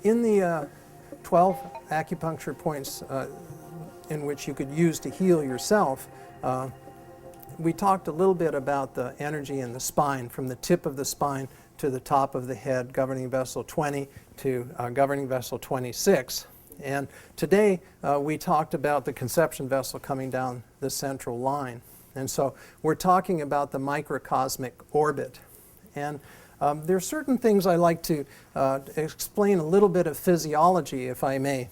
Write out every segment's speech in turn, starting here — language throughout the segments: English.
In the 12 acupuncture points in which you could use to heal yourself, we talked a little bit about the energy in the spine, from the tip of the spine to the top of the head, governing vessel 20 to governing vessel 26. And today we talked about the conception vessel coming down the central line. And so we're talking about the microcosmic orbit. And there are certain things I like to explain a little bit of physiology, if I may.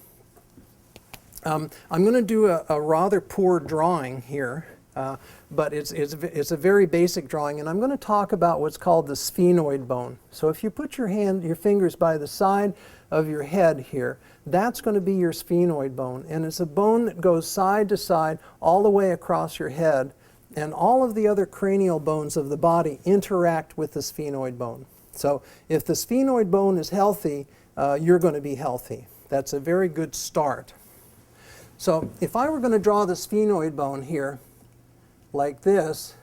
I'm going to do a rather poor drawing here, but it's a very basic drawing, and I'm going to talk about what's called the sphenoid bone. So if you put your fingers by the side of your head here, that's going to be your sphenoid bone, and it's a bone that goes side to side all the way across your head, and all of the other cranial bones of the body interact with the sphenoid bone. So if the sphenoid bone is healthy, you're going to be healthy. That's a very good start. So if I were going to draw the sphenoid bone here like this,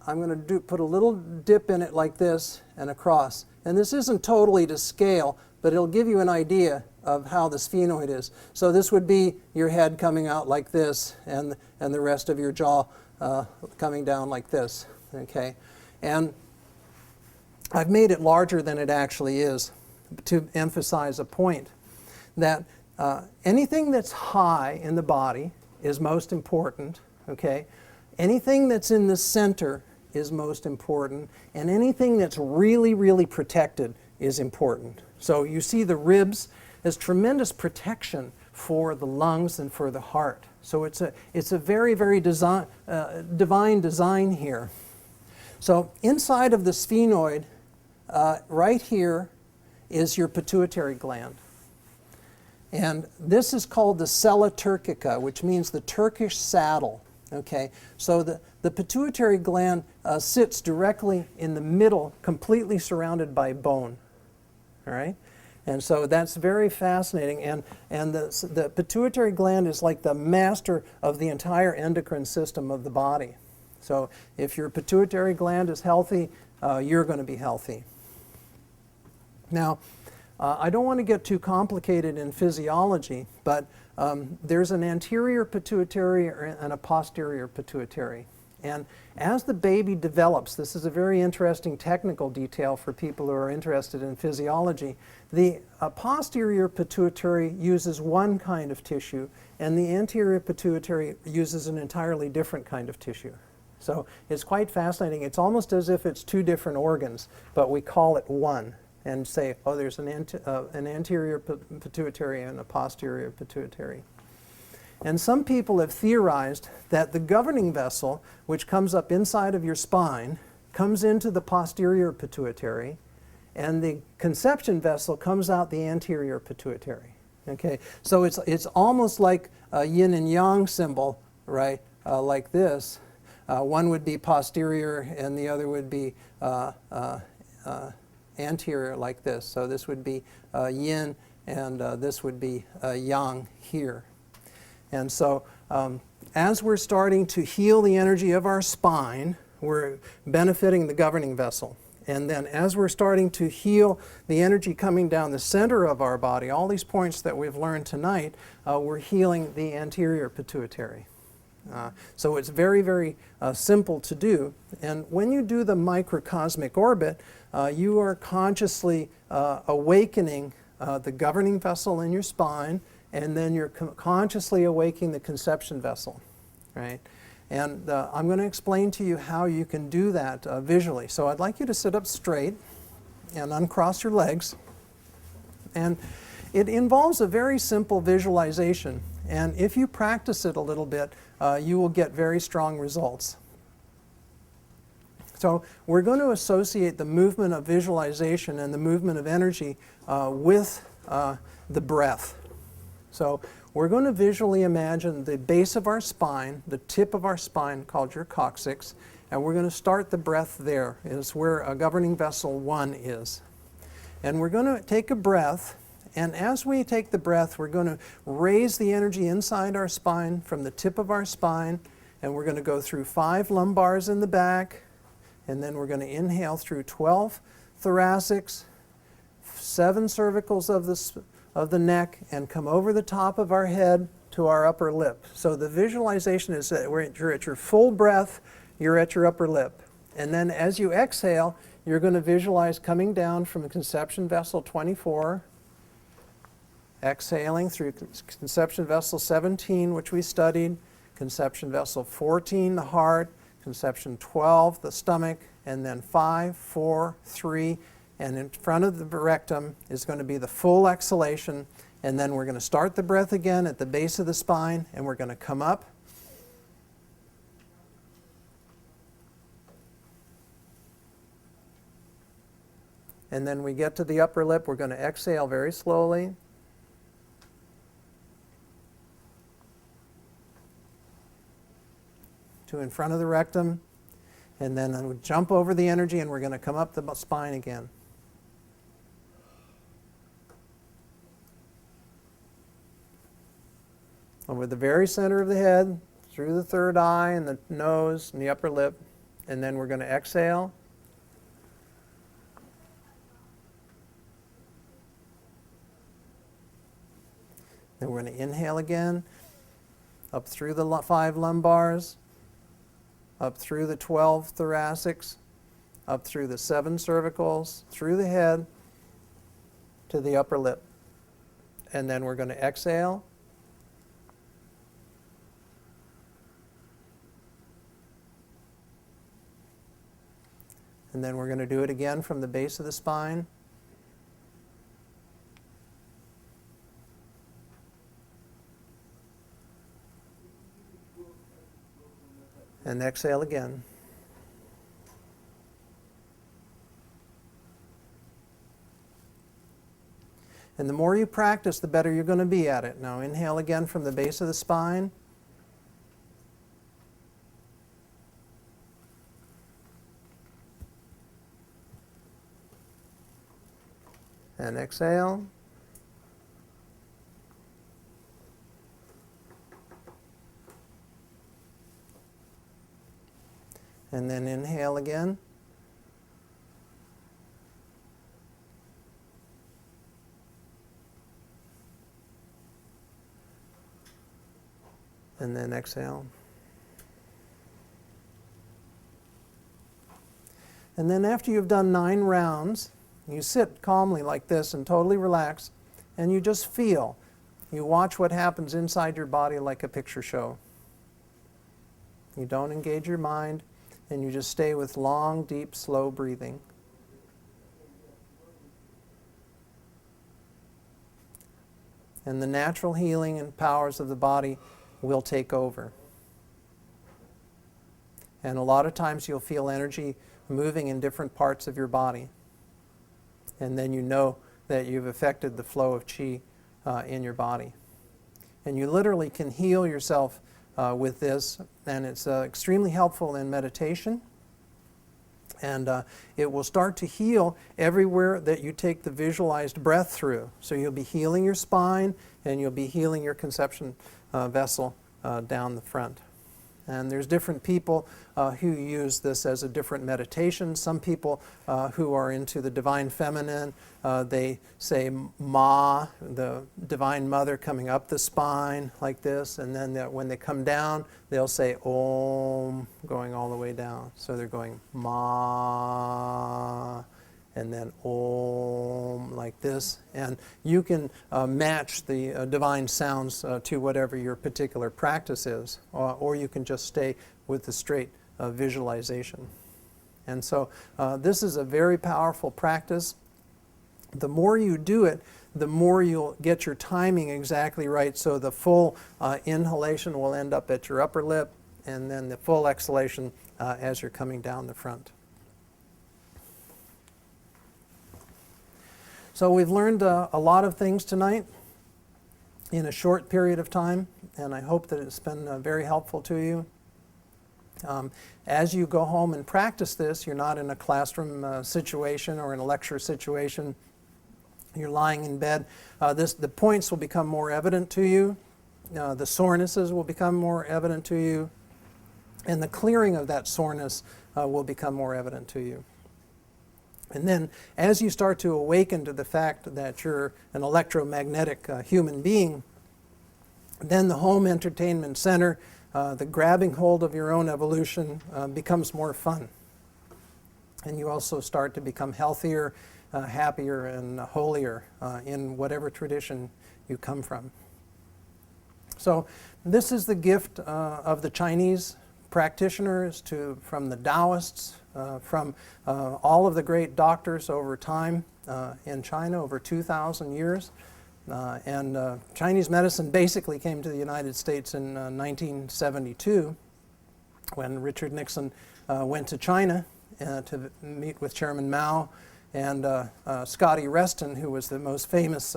I'm going to put a little dip in it like this and across. And this isn't totally to scale, but it'll give you an idea of how the sphenoid is. So this would be your head coming out like this, and the rest of your jaw coming down like this. Okay, and I've made it larger than it actually is to emphasize a point that anything that's high in the body is most important. Okay, anything that's in the center is most important, and anything that's really, really protected is important. So you see the ribs as tremendous protection for the lungs and for the heart. So it's a very, very divine design here. So inside of the sphenoid, right here, is your pituitary gland. And this is called the sella turcica, which means the Turkish saddle. Okay, so the pituitary gland sits directly in the middle, completely surrounded by bone. All right, and so that's very fascinating. And the pituitary gland is like the master of the entire endocrine system of the body. So if your pituitary gland is healthy, you're going to be healthy. Now, I don't want to get too complicated in physiology, but there's an anterior pituitary and a posterior pituitary. And as the baby develops, this is a very interesting technical detail for people who are interested in physiology, the posterior pituitary uses one kind of tissue, and the anterior pituitary uses an entirely different kind of tissue. So it's quite fascinating. It's almost as if it's two different organs, but we call it one, and say, oh, there's an anterior pituitary and a posterior pituitary. And some people have theorized that the governing vessel, which comes up inside of your spine, comes into the posterior pituitary, and the conception vessel comes out the anterior pituitary. Okay, so it's almost like a yin and yang symbol, right? Like this. One would be posterior, and the other would be anterior, like this. So this would be yin, and this would be yang here. And so as we're starting to heal the energy of our spine, we're benefiting the governing vessel. And then as we're starting to heal the energy coming down the center of our body, all these points that we've learned tonight, we're healing the anterior pituitary. So it's very, very simple to do. And when you do the microcosmic orbit, you are consciously awakening the governing vessel in your spine, and then you're consciously awakening the conception vessel, right? And I'm going to explain to you how you can do that visually. So I'd like you to sit up straight and uncross your legs. And it involves a very simple visualization. And if you practice it a little bit, you will get very strong results. So we're going to associate the movement of visualization and the movement of energy with the breath. So we're going to visually imagine the base of our spine, the tip of our spine, called your coccyx, and we're going to start the breath there. It's where a governing vessel 1 is. And we're going to take a breath, and as we take the breath, we're going to raise the energy inside our spine from the tip of our spine, and we're going to go through 5 lumbars in the back, and then we're going to inhale through 12 thoracics, 7 cervicals of the neck and come over the top of our head to our upper lip. So the visualization is that you're at your full breath, you're at your upper lip. And then as you exhale, you're going to visualize coming down from conception vessel 24, exhaling through conception vessel 17, which we studied, conception vessel 14, the heart, conception 12, the stomach, and then 5, 4, 3, and in front of the rectum is going to be the full exhalation. And then we're going to start the breath again at the base of the spine, and we're going to come up. And then we get to the upper lip. We're going to exhale very slowly. To in front of the rectum. And then we jump over the energy, and we're going to come up the spine again. Over the very center of the head, through the third eye and the nose and the upper lip. And then we're going to exhale. Then we're going to inhale again, up through the 5 lumbars, up through the 12 thoracics, up through the 7 cervicals, through the head, to the upper lip. And then we're going to exhale. And then we're going to do it again from the base of the spine. And exhale again. And the more you practice, the better you're going to be at it. Now inhale again from the base of the spine. And exhale. And then inhale again. And then exhale. And then after you've done 9 rounds, you sit calmly like this and totally relax, and you just feel. You watch what happens inside your body like a picture show. You don't engage your mind, and you just stay with long, deep, slow breathing. And the natural healing and powers of the body will take over. And a lot of times you'll feel energy moving in different parts of your body. And then you know that you've affected the flow of qi in your body. And you literally can heal yourself with this, and it's extremely helpful in meditation. And it will start to heal everywhere that you take the visualized breath through. So you'll be healing your spine, and you'll be healing your conception vessel down the front. And there's different people who use this as a different meditation. Some people who are into the Divine Feminine, they say Ma, the Divine Mother, coming up the spine like this. And then when they come down, they'll say Om, going all the way down. So they're going Ma, and then Om, like this. And you can match the divine sounds to whatever your particular practice is, or you can just stay with the straight visualization. And so this is a very powerful practice. The more you do it, the more you'll get your timing exactly right, so the full inhalation will end up at your upper lip, and then the full exhalation as you're coming down the front. So we've learned a lot of things tonight in a short period of time, and I hope that it's been very helpful to you. As you go home and practice this, you're not in a classroom situation or in a lecture situation. You're lying in bed. The points will become more evident to you. The sorenesses will become more evident to you. And the clearing of that soreness will become more evident to you. And then as you start to awaken to the fact that you're an electromagnetic human being, then the home entertainment center, the grabbing hold of your own evolution becomes more fun. And you also start to become healthier, happier, and holier in whatever tradition you come from. So this is the gift of the Chinese practitioners from the Taoists, from all of the great doctors over time in China, over 2,000 years. And Chinese medicine basically came to the United States in 1972 when Richard Nixon went to China to meet with Chairman Mao, and Scotty Reston, who was the most famous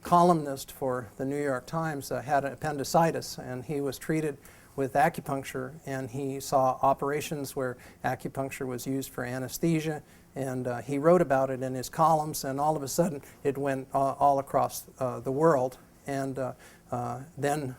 columnist for the New York Times, had appendicitis, and he was treated with acupuncture, and he saw operations where acupuncture was used for anesthesia, and he wrote about it in his columns, and all of a sudden it went all across the world. And then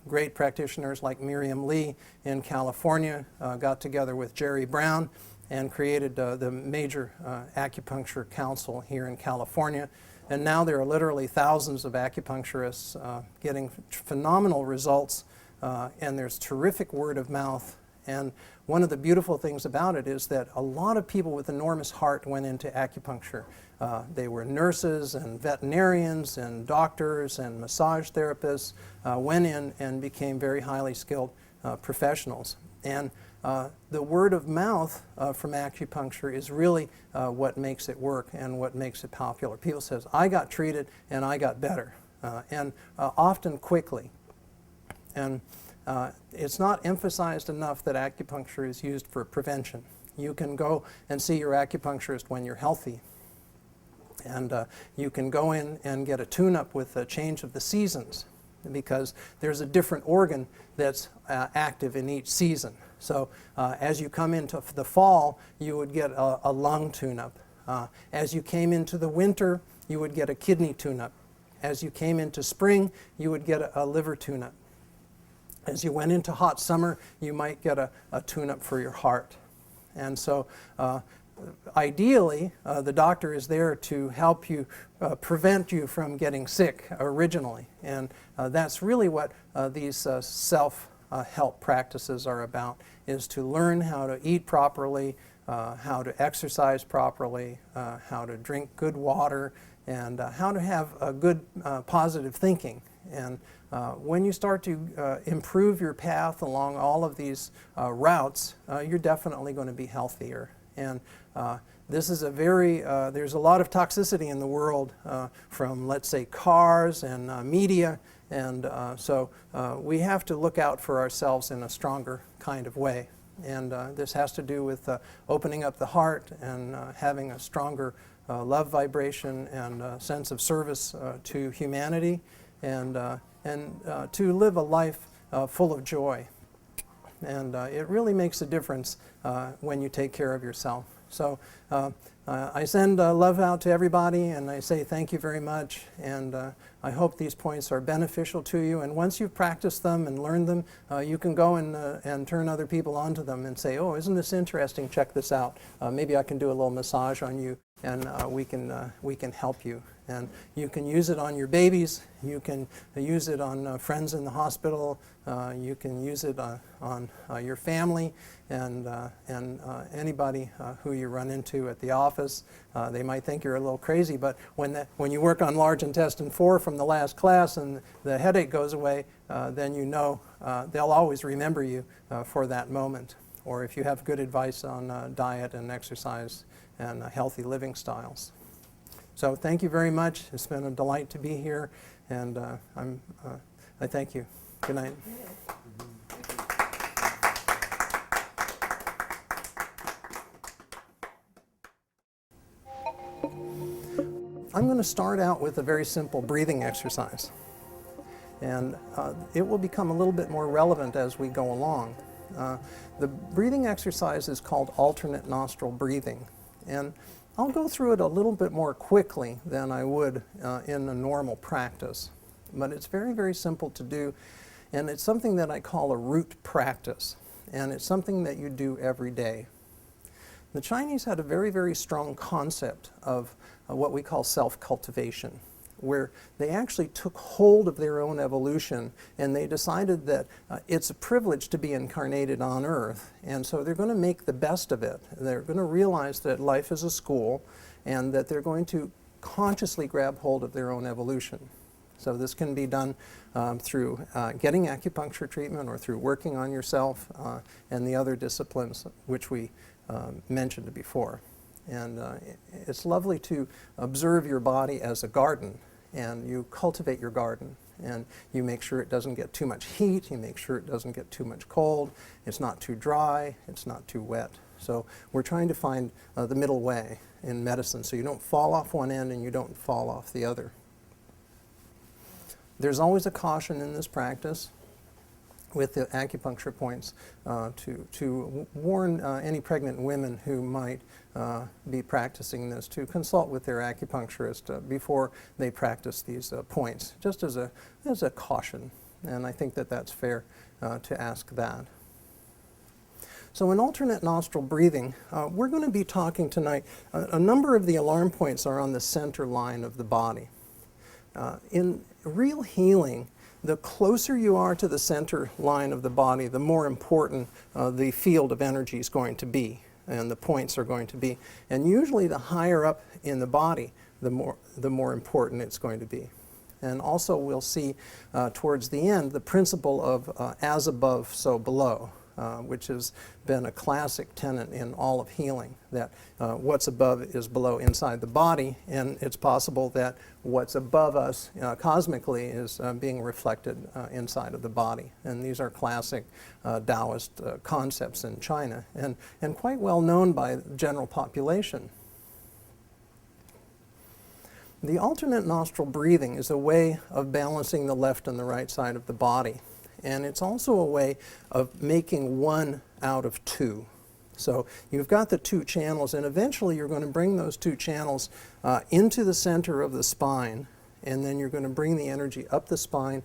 great practitioners like Miriam Lee in California got together with Jerry Brown and created the major acupuncture council here in California. And now there are literally thousands of acupuncturists getting phenomenal results, and there's terrific word of mouth. And one of the beautiful things about it is that a lot of people with enormous heart went into acupuncture. They were nurses and veterinarians and doctors and massage therapists, went in and became very highly skilled professionals. And the word of mouth from acupuncture is really what makes it work and what makes it popular. People say, I got treated and I got better, and often quickly. And it's not emphasized enough that acupuncture is used for prevention. You can go and see your acupuncturist when you're healthy. And you can go in and get a tune-up with a change of the seasons, because there's a different organ that's active in each season. So as you come into the fall, you would get a lung tune-up. As you came into the winter, you would get a kidney tune-up. As you came into spring, you would get a liver tune-up. As you went into hot summer, you might get a tune-up for your heart. And so ideally, the doctor is there to help you prevent you from getting sick originally. And that's really what these self-help practices are about, is to learn how to eat properly, how to exercise properly, how to drink good water, and how to have a good positive thinking. And when you start to improve your path along all of these routes, you're definitely going to be healthier. And this is a very, there's a lot of toxicity in the world from, let's say, cars and media, and so we have to look out for ourselves in a stronger kind of way. And this has to do with opening up the heart and having a stronger love vibration and sense of service to humanity, and to live a life full of joy. And it really makes a difference when you take care of yourself. So I send love out to everybody, and I say thank you very much, and I hope these points are beneficial to you. And once you've practiced them and learned them, you can go and turn other people onto them and say, oh, isn't this interesting? Check this out. Maybe I can do a little massage on you, and we can help you. And you can use it on your babies. You can use it on friends in the hospital. You can use it on your family and anybody who you run into at the office. They might think you're a little crazy, but when you work on large intestine 4 from the last class and the headache goes away, then you know they'll always remember you for that moment. Or if you have good advice on diet and exercise and healthy living styles. So thank you very much. It's been a delight to be here, and I thank you. Good night. I'm going to start out with a very simple breathing exercise, and it will become a little bit more relevant as we go along. The breathing exercise is called alternate nostril breathing, and I'll go through it a little bit more quickly than I would in a normal practice, but it's very, very simple to do, and it's something that I call a root practice, and it's something that you do every day. The Chinese had a very, very strong concept of what we call self-cultivation, where they actually took hold of their own evolution and they decided that it's a privilege to be incarnated on Earth, and so they're going to make the best of it. They're going to realize that life is a school and that they're going to consciously grab hold of their own evolution. So this can be done through getting acupuncture treatment or through working on yourself and the other disciplines which we mentioned before. And it's lovely to observe your body as a garden, and you cultivate your garden, and you make sure it doesn't get too much heat, you make sure it doesn't get too much cold, it's not too dry, it's not too wet. So we're trying to find the middle way in medicine so you don't fall off one end and you don't fall off the other. There's always a caution in this practice with the acupuncture points to warn any pregnant women who might be practicing this to consult with their acupuncturist before they practice these points, just as a caution. And I think that that's fair to ask that. So in alternate nostril breathing, we're going to be talking tonight, a number of the alarm points are on the center line of the body. In real healing, the closer you are to the center line of the body, the more important the field of energy is going to be and the points are going to be. And usually the higher up in the body, the more important it's going to be. And also we'll see towards the end the principle of as above, so below. Which has been a classic tenet in all of healing, that what's above is below inside the body, and it's possible that what's above us cosmically is being reflected inside of the body. And these are classic Taoist concepts in China, and quite well known by the general population. The alternate nostril breathing is a way of balancing the left and the right side of the body. And it's also a way of making one out of two. So you've got the two channels, and eventually you're going to bring those two channels into the center of the spine, and then you're going to bring the energy up the spine,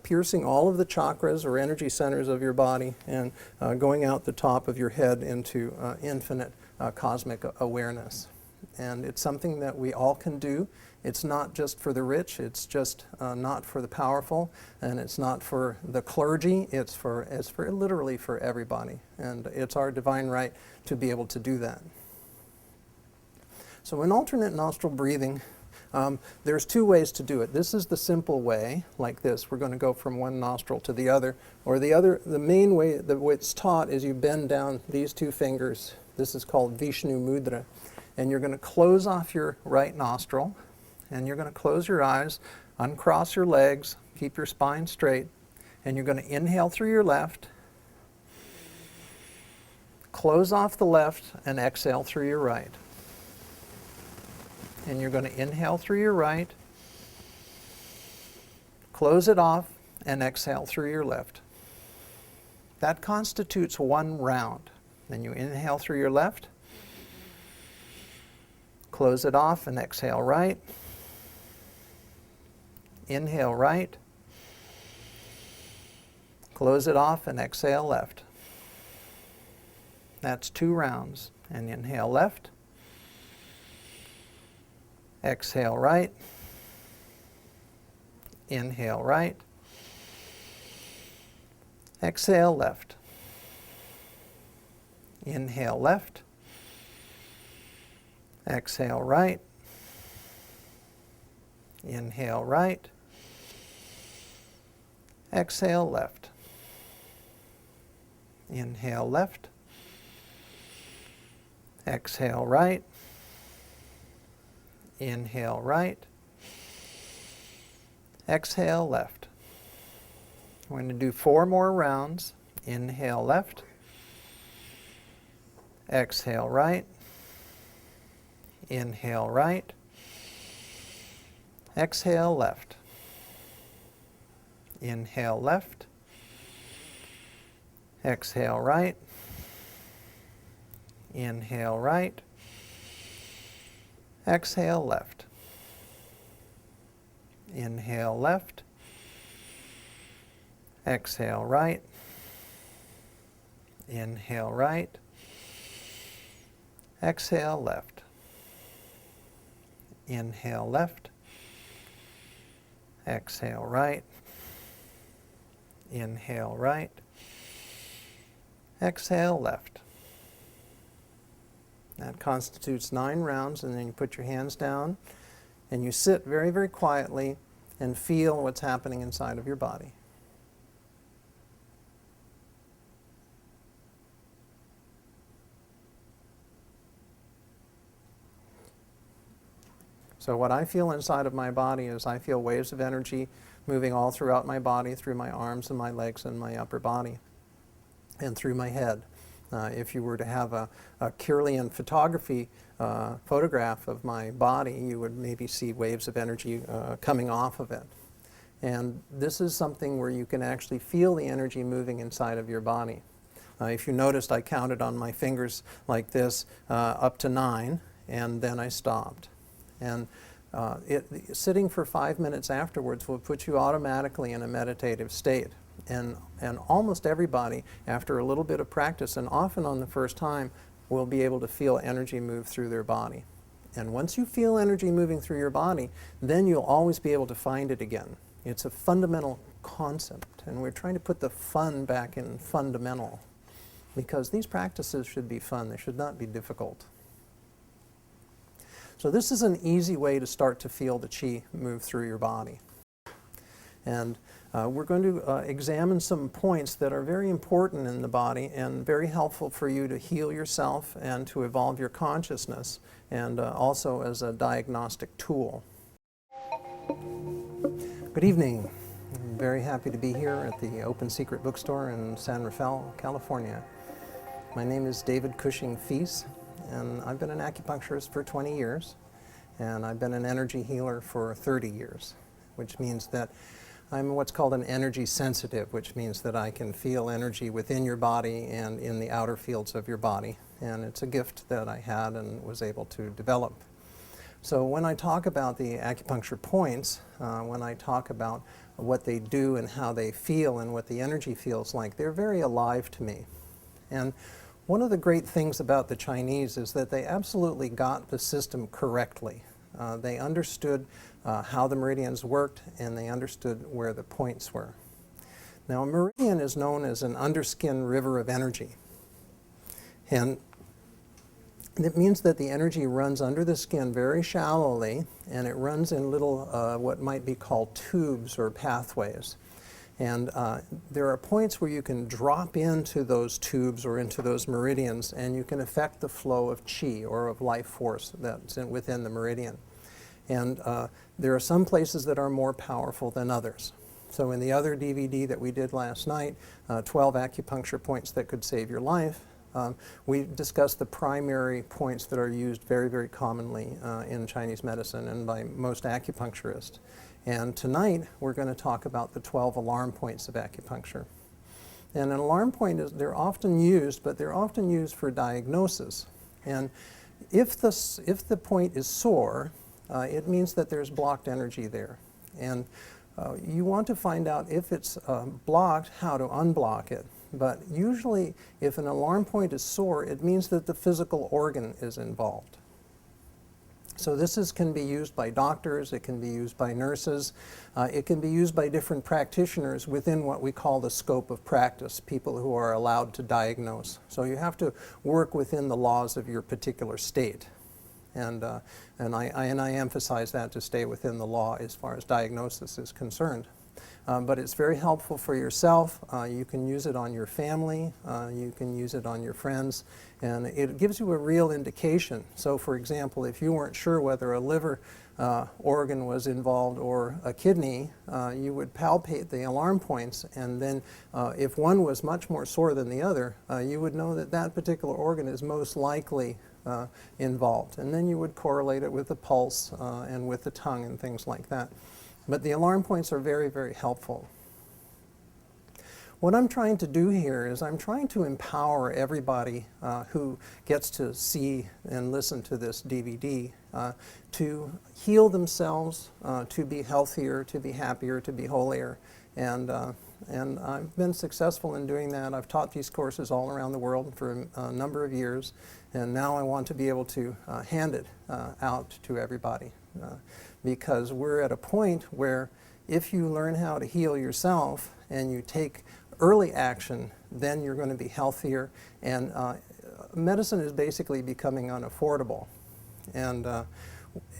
piercing all of the chakras or energy centers of your body, and going out the top of your head into infinite cosmic awareness. And it's something that we all can do. It's not just for the rich, it's just not for the powerful, and it's not for the clergy, it's for literally for everybody. And it's our divine right to be able to do that. So in alternate nostril breathing, there's two ways to do it. This is the simple way, like this. We're going to go from one nostril to the other. Or the main way that it's taught is you bend down these two fingers. This is called Vishnu Mudra. And you're going to close off your right nostril. And you're going to close your eyes, uncross your legs, keep your spine straight, and you're going to inhale through your left, close off the left, and exhale through your right. And you're going to inhale through your right, close it off, and exhale through your left. That constitutes one round. Then you inhale through your left, close it off, and exhale right. Inhale right, close it off, and exhale left. That's 2 rounds. And inhale left, exhale right, inhale right, exhale left, inhale left, exhale right, inhale right, exhale left, inhale left, exhale right, inhale right, exhale left. We're going to do 4 more rounds. Inhale left, exhale right, inhale right, exhale left, inhale left, exhale right, inhale right, exhale left, inhale left, exhale right, inhale right, Exhale left. Inhale left. Exhale right. Inhale right. Exhale left. That constitutes 9 rounds, and then you put your hands down and you sit very, very quietly and feel what's happening inside of your body. So what I feel inside of my body is I feel waves of energy moving all throughout my body, through my arms and my legs and my upper body, and through my head. If you were to have a Kirlian photography photograph of my body, you would maybe see waves of energy coming off of it. And this is something where you can actually feel the energy moving inside of your body. If you noticed, I counted on my fingers like this up to 9, and then I stopped. And sitting for 5 minutes afterwards will put you automatically in a meditative state. And almost everybody, after a little bit of practice, and often on the first time, will be able to feel energy move through their body. And once you feel energy moving through your body, then you'll always be able to find it again. It's a fundamental concept, and we're trying to put the fun back in fundamental, because these practices should be fun. They should not be difficult. So this is an easy way to start to feel the qi move through your body. And we're going to examine some points that are very important in the body and very helpful for you to heal yourself and to evolve your consciousness, and also as a diagnostic tool. Good evening. I'm very happy to be here at the Open Secret Bookstore in San Rafael, California. My name is David Cushing Fease, and I've been an acupuncturist for 20 years, and I've been an energy healer for 30 years, which means that I'm what's called an energy sensitive, which means that I can feel energy within your body and in the outer fields of your body. And it's a gift that I had and was able to develop. So when I talk about the acupuncture points, when I talk about what they do and how they feel and what the energy feels like, they're very alive to me. And one of the great things about the Chinese is that they absolutely got the system correctly. They understood how the meridians worked, and they understood where the points were. Now, a meridian is known as an underskin river of energy. And it means that the energy runs under the skin very shallowly, and it runs in little, what might be called tubes or pathways. And there are points where you can drop into those tubes or into those meridians, and you can affect the flow of qi, or of life force that's within the meridian. And there are some places that are more powerful than others. So in the other DVD that we did last night, 12 acupuncture points that could save your life, we discussed the primary points that are used very, very commonly in Chinese medicine and by most acupuncturists. And tonight we're going to talk about the 12 alarm points of acupuncture. And an alarm point is, they're often used, but they're often used for diagnosis. And if the point is sore, it means that there's blocked energy there. And you want to find out if it's blocked, how to unblock it. But usually, if an alarm point is sore, it means that the physical organ is involved. So this can be used by doctors, it can be used by nurses, it can be used by different practitioners within what we call the scope of practice, people who are allowed to diagnose. So you have to work within the laws of your particular state. And I emphasize that, to stay within the law as far as diagnosis is concerned. But it's very helpful for yourself. You can use it on your family, you can use it on your friends, and it gives you a real indication. So for example, if you weren't sure whether a liver organ was involved or a kidney, you would palpate the alarm points, and then if one was much more sore than the other, you would know that that particular organ is most likely involved. And then you would correlate it with the pulse and with the tongue and things like that. But the alarm points are very, very helpful. What I'm trying to do here is I'm trying to empower everybody who gets to see and listen to this DVD to heal themselves, to be healthier, to be happier, to be holier. And And I've been successful in doing that. I've taught these courses all around the world for a number of years, and now I want to be able to hand it out to everybody, because we're at a point where if you learn how to heal yourself and you take early action, then you're going to be healthier, and medicine is basically becoming unaffordable. And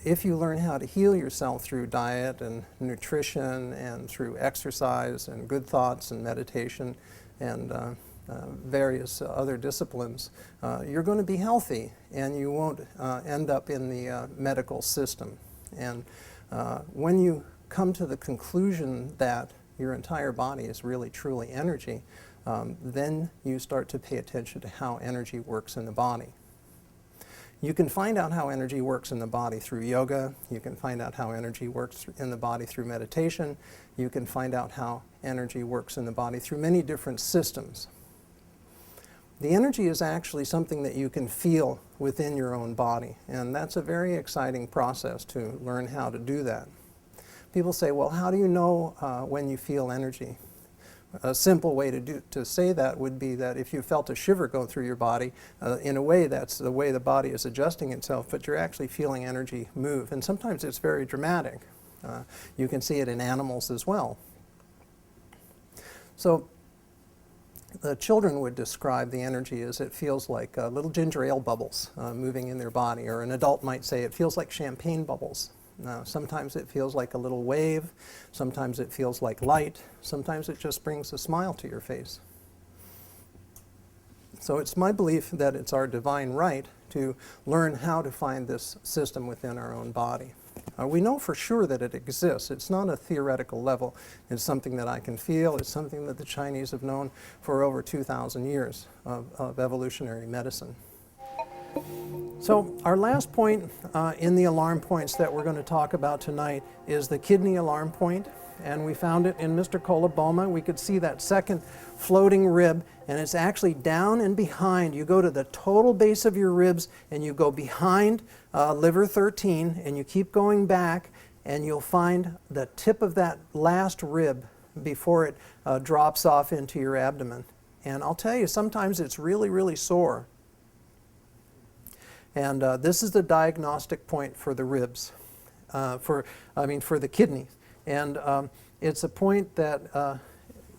if you learn how to heal yourself through diet and nutrition and through exercise and good thoughts and meditation and various other disciplines, you're going to be healthy, and you won't end up in the medical system. And when you come to the conclusion that your entire body is really truly energy, then you start to pay attention to how energy works in the body. You can find out how energy works in the body through yoga. You can find out how energy works in the body through meditation. You can find out how energy works in the body through many different systems. The energy is actually something that you can feel within your own body, and that's a very exciting process to learn how to do that. People say, well, how do you know when you feel energy? A simple way to say that would be that if you felt a shiver go through your body, in a way that's the way the body is adjusting itself, but you're actually feeling energy move. And sometimes it's very dramatic. You can see it in animals as well. So the children would describe the energy as it feels like little ginger ale bubbles moving in their body, or an adult might say it feels like champagne bubbles. Sometimes it feels like a little wave, sometimes it feels like light, sometimes it just brings a smile to your face. So it's my belief that it's our divine right to learn how to find this system within our own body. We know for sure that it exists. It's not a theoretical level. It's something that I can feel. It's something that the Chinese have known for over 2,000 years of evolutionary medicine. So our last point in the alarm points that we're going to talk about tonight is the kidney alarm point, and we found it in Mr. Coloboma. We could see that second floating rib, and it's actually down and behind. You go to the total base of your ribs, and you go behind liver 13, and you keep going back, and you'll find the tip of that last rib before it drops off into your abdomen. And I'll tell you, sometimes it's really, really sore. And this is the diagnostic point for the ribs, for the kidneys. And it's a point that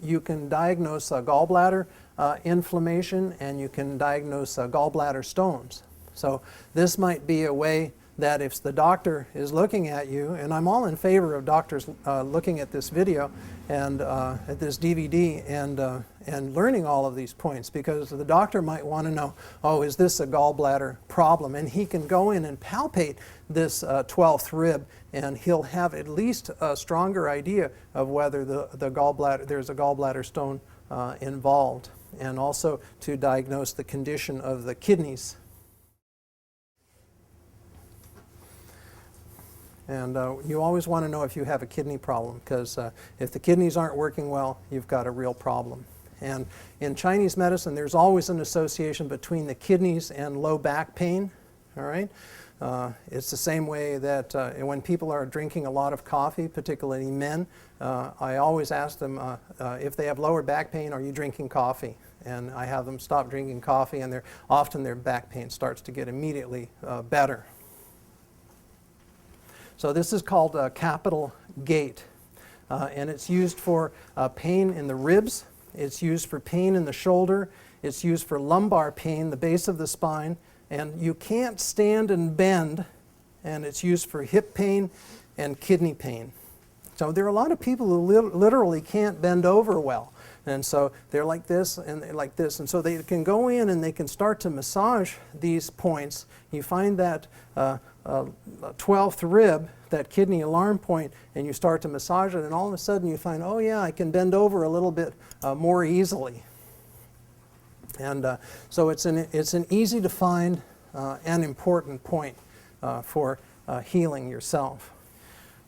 you can diagnose gallbladder inflammation, and you can diagnose gallbladder stones. So this might be a way that if the doctor is looking at you, and I'm all in favor of doctors looking at this video and at this DVD and learning all of these points, because the doctor might want to know, oh, is this a gallbladder problem? And he can go in and palpate this 12th rib, and he'll have at least a stronger idea of whether there's a gallbladder stone involved, and also to diagnose the condition of the kidneys. And you always want to know if you have a kidney problem, because if the kidneys aren't working well, you've got a real problem. And in Chinese medicine, there's always an association between the kidneys and low back pain. All right? It's the same way that when people are drinking a lot of coffee, particularly men, I always ask them if they have lower back pain, are you drinking coffee? And I have them stop drinking coffee, and often their back pain starts to get immediately better. So this is called capital gate, and it's used for pain in the ribs. It's used for pain in the shoulder. It's used for lumbar pain, the base of the spine, and you can't stand and bend, and it's used for hip pain and kidney pain. So there are a lot of people who literally can't bend over well, and so they're like this and they're like this, and so they can go in and they can start to massage these points. You find that 12th rib, that kidney alarm point, and you start to massage it, and all of a sudden you find, oh yeah, I can bend over a little bit more easily. And so it's an easy to find and important point for healing yourself.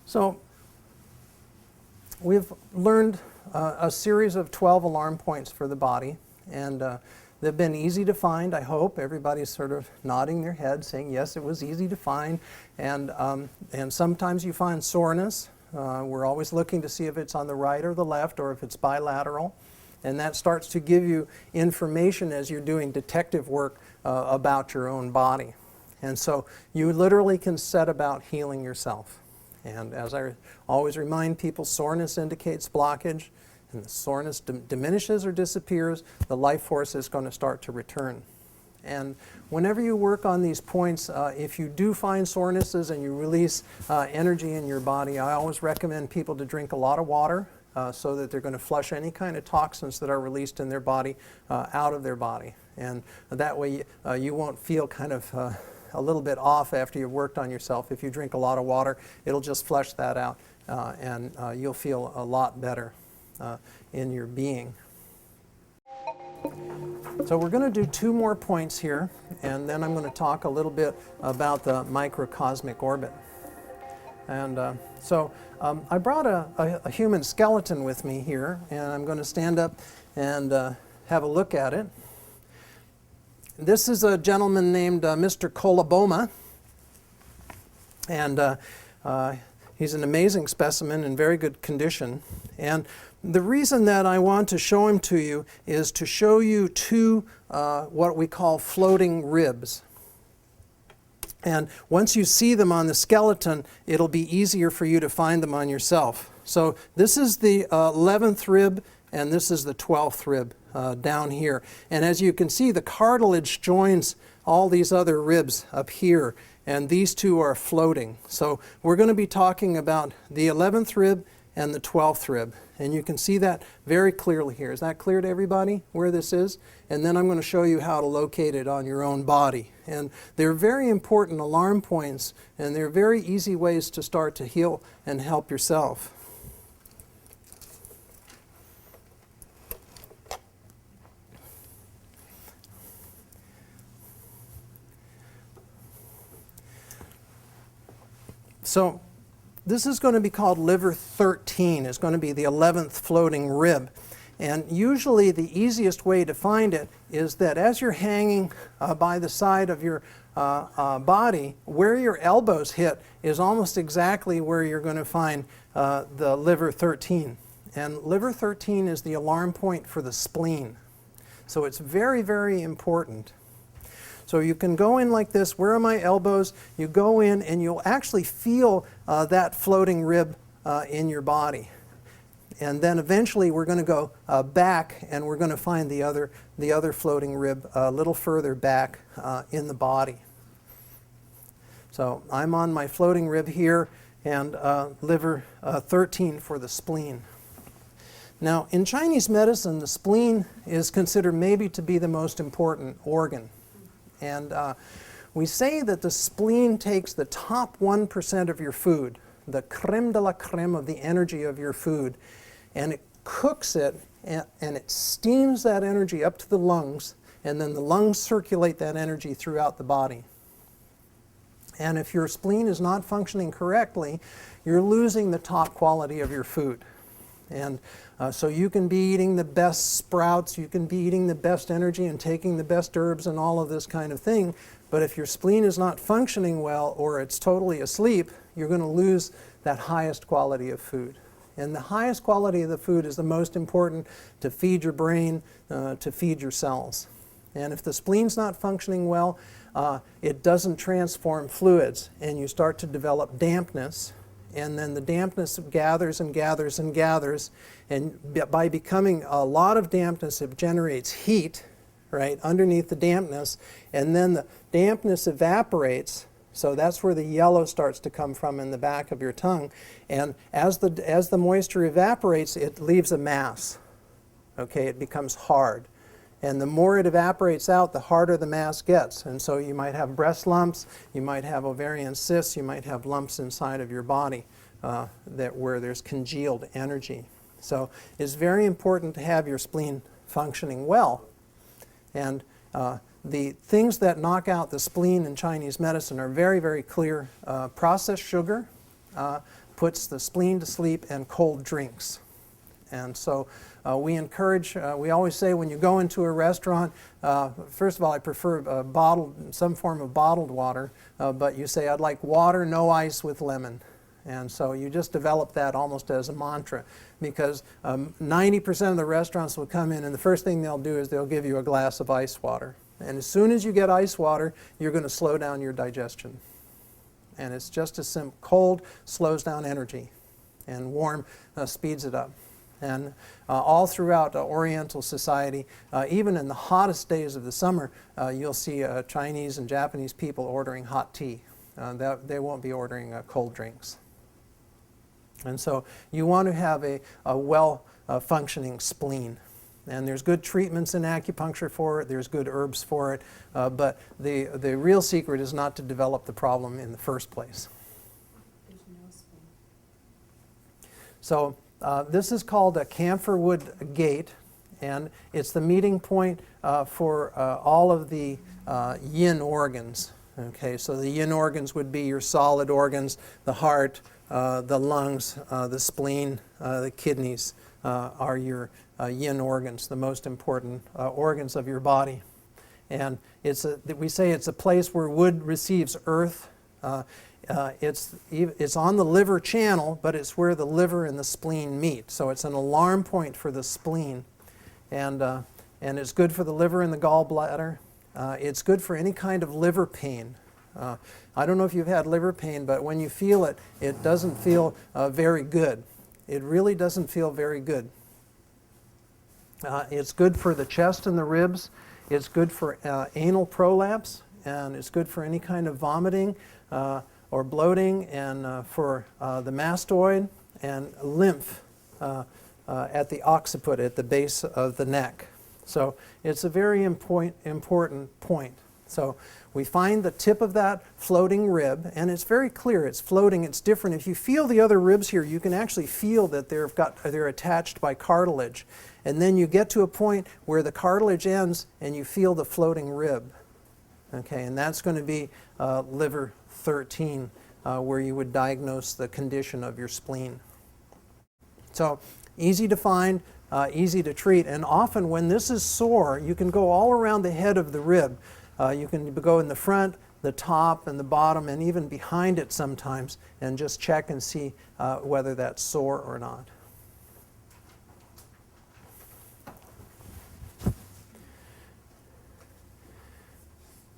So we've learned a series of 12 alarm points for the body, and they've been easy to find, I hope. Everybody's sort of nodding their head, saying, yes, it was easy to find. And sometimes you find soreness. We're always looking to see if it's on the right or the left or if it's bilateral. And that starts to give you information as you're doing detective work about your own body. And so you literally can set about healing yourself. And as I always remind people, soreness indicates blockage. And the soreness diminishes or disappears, the life force is going to start to return. And whenever you work on these points, if you do find sorenesses and you release energy in your body, I always recommend people to drink a lot of water so that they're going to flush any kind of toxins that are released in their body out of their body. And that way you won't feel kind of a little bit off after you've worked on yourself. If you drink a lot of water, it'll just flush that out and you'll feel a lot better in your being. So we're going to do 2 more points here, and then I'm going to talk a little bit about the microcosmic orbit. And I brought a human skeleton with me here, and I'm going to stand up and have a look at it. This is a gentleman named Mr. Coloboma, and he's an amazing specimen in very good condition. And the reason that I want to show him to you is to show you 2 what we call floating ribs. And once you see them on the skeleton, it'll be easier for you to find them on yourself. So this is the 11th rib, and this is the 12th rib down here. And as you can see, the cartilage joins all these other ribs up here, and these 2 are floating. So we're going to be talking about the 11th rib and the 12th rib. And you can see that very clearly here. Is that clear to everybody where this is? And then I'm going to show you how to locate it on your own body. And they're very important alarm points, and they're very easy ways to start to heal and help yourself. So this is going to be called liver 13. It's going to be the 11th floating rib. And usually the easiest way to find it is that as you're hanging by the side of your body, where your elbows hit is almost exactly where you're going to find the liver 13. And liver 13 is the alarm point for the spleen. So it's very, very important. So you can go in like this. Where are my elbows? You go in and you'll actually feel that floating rib in your body. And then eventually we're going to go back, and we're going to find the other floating rib a little further back in the body. So I'm on my floating rib here, and liver 13 for the spleen. Now in Chinese medicine, the spleen is considered maybe to be the most important organ. And we say that the spleen takes the top 1% of your food, the creme de la creme of the energy of your food, and it cooks it, and it steams that energy up to the lungs, and then the lungs circulate that energy throughout the body. And if your spleen is not functioning correctly, you're losing the top quality of your food. And so you can be eating the best sprouts, you can be eating the best energy and taking the best herbs and all of this kind of thing, but if your spleen is not functioning well or it's totally asleep, you're going to lose that highest quality of food. And the highest quality of the food is the most important to feed your brain, to feed your cells. And if the spleen's not functioning well, it doesn't transform fluids, and you start to develop dampness. And then the dampness gathers and gathers and gathers, and by becoming a lot of dampness, it generates heat, right, underneath the dampness, and then the dampness evaporates. So that's where the yellow starts to come from in the back of your tongue. And as the moisture evaporates, it leaves a mass. Okay, it becomes hard. And the more it evaporates out, the harder the mass gets. And so you might have breast lumps, you might have ovarian cysts, you might have lumps inside of your body where there's congealed energy. So it's very important to have your spleen functioning well. And the things that knock out the spleen in Chinese medicine are very, very clear. Processed sugar puts the spleen to sleep, and cold drinks. And so we encourage, we always say when you go into a restaurant, first of all, I prefer some form of bottled water, but you say, I'd like water, no ice with lemon. And so you just develop that almost as a mantra, because 90% of the restaurants will come in and the first thing they'll do is they'll give you a glass of ice water. And as soon as you get ice water, you're going to slow down your digestion. And it's just as simple. Cold slows down energy, and warm speeds it up. And all throughout Oriental society, even in the hottest days of the summer, you'll see Chinese and Japanese people ordering hot tea. They won't be ordering cold drinks. And so you want to have a well-functioning spleen. And there's good treatments in acupuncture for it, there's good herbs for it, but the real secret is not to develop the problem in the first place. So this is called a camphorwood gate, and it's the meeting point for all of the yin organs. Okay, so the yin organs would be your solid organs, the heart, the lungs, the spleen, the kidneys are your yin organs, the most important organs of your body. And we say it's a place where wood receives earth. It's on the liver channel, but it's where the liver and the spleen meet. So it's an alarm point for the spleen. And it's good for the liver and the gallbladder. It's good for any kind of liver pain. I don't know if you've had liver pain, but when you feel it, it doesn't feel very good. It really doesn't feel very good. It's good for the chest and the ribs. It's good for anal prolapse, and it's good for any kind of vomiting or bloating, and for the mastoid and lymph at the occiput, at the base of the neck. So it's a very important point. So we find the tip of that floating rib, and it's very clear. It's floating. It's different. If you feel the other ribs here, you can actually feel that they're attached by cartilage. And then you get to a point where the cartilage ends, and you feel the floating rib. Okay, and that's going to be liver 13, where you would diagnose the condition of your spleen. So easy to find, easy to treat, and often when this is sore, you can go all around the head of the rib. You can go in the front, the top, and the bottom, and even behind it sometimes, and just check and see whether that's sore or not.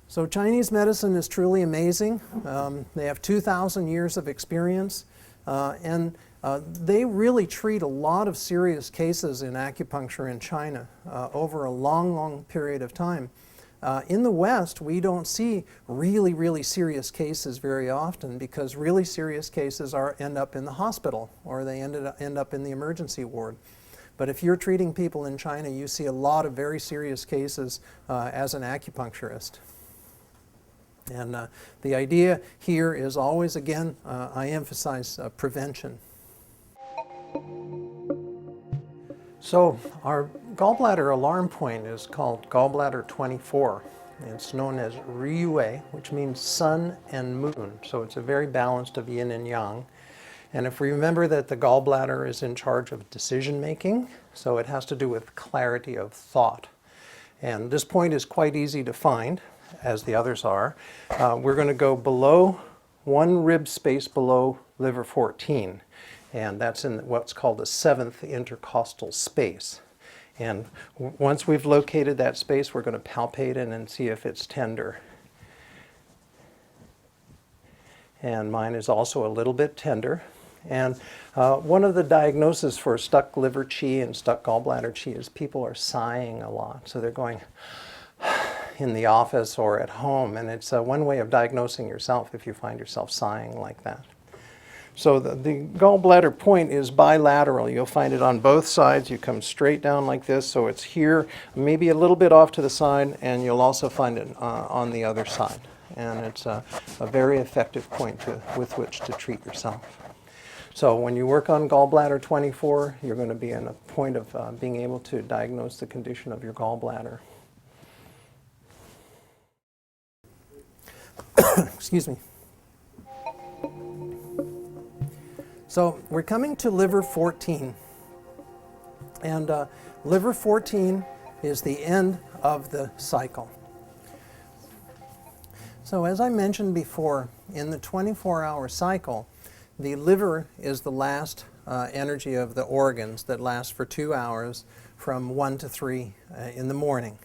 So Chinese medicine is truly amazing. They have 2,000 years of experience, and they really treat a lot of serious cases in acupuncture in China over a long period of time. In the West, we don't see really serious cases very often, because really serious cases end up in the hospital, or they end up in the emergency ward. But if you're treating people in China, you see a lot of very serious cases as an acupuncturist. And the idea here is always, again, I emphasize prevention. So our gallbladder alarm point is called gallbladder 24. It's known as Ryue, which means sun and moon. So it's a very balanced of yin and yang. And if we remember that the gallbladder is in charge of decision making, so it has to do with clarity of thought. And this point is quite easy to find, as the others are. We're going to go below, one rib space below liver 14. And that's in what's called the 7th intercostal space. And once we've located that space, we're going to palpate it and see if it's tender. And mine is also a little bit tender. And one of the diagnoses for stuck liver qi and stuck gallbladder qi is people are sighing a lot. So they're going in the office or at home, and it's one way of diagnosing yourself if you find yourself sighing like that. So the gallbladder point is bilateral. You'll find it on both sides. You come straight down like this, so it's here, maybe a little bit off to the side, and you'll also find it on the other side. And it's a very effective point with which to treat yourself. So when you work on gallbladder 24, you're going to be in a point of being able to diagnose the condition of your gallbladder. Excuse me. So we're coming to liver 14. And liver 14 is the end of the cycle. So as I mentioned before, in the 24-hour cycle, The liver is the last energy of the organs that lasts for 2 hours from 1 to 3 in the morning.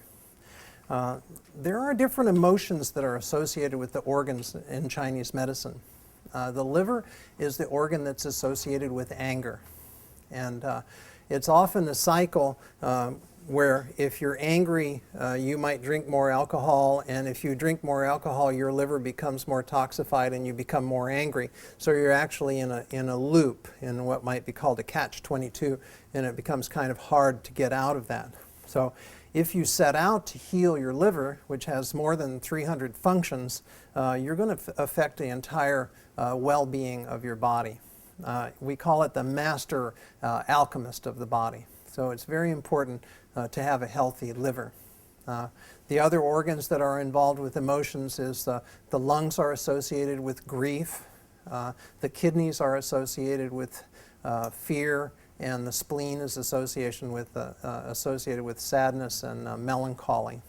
There are different emotions that are associated with the organs in Chinese medicine. The liver is the organ that's associated with anger. And it's often a cycle where if you're angry, you might drink more alcohol, and if you drink more alcohol, your liver becomes more toxified and you become more angry. So you're actually in a loop, in what might be called a catch-22, and it becomes kind of hard to get out of that. So if you set out to heal your liver, which has more than 300 functions, you're going to affect the entire well-being of your body. We call it the master alchemist of the body. So it's very important to have a healthy liver. The other organs that are involved with emotions is the lungs are associated with grief, the kidneys are associated with fear, and the spleen is associated with sadness and melancholy.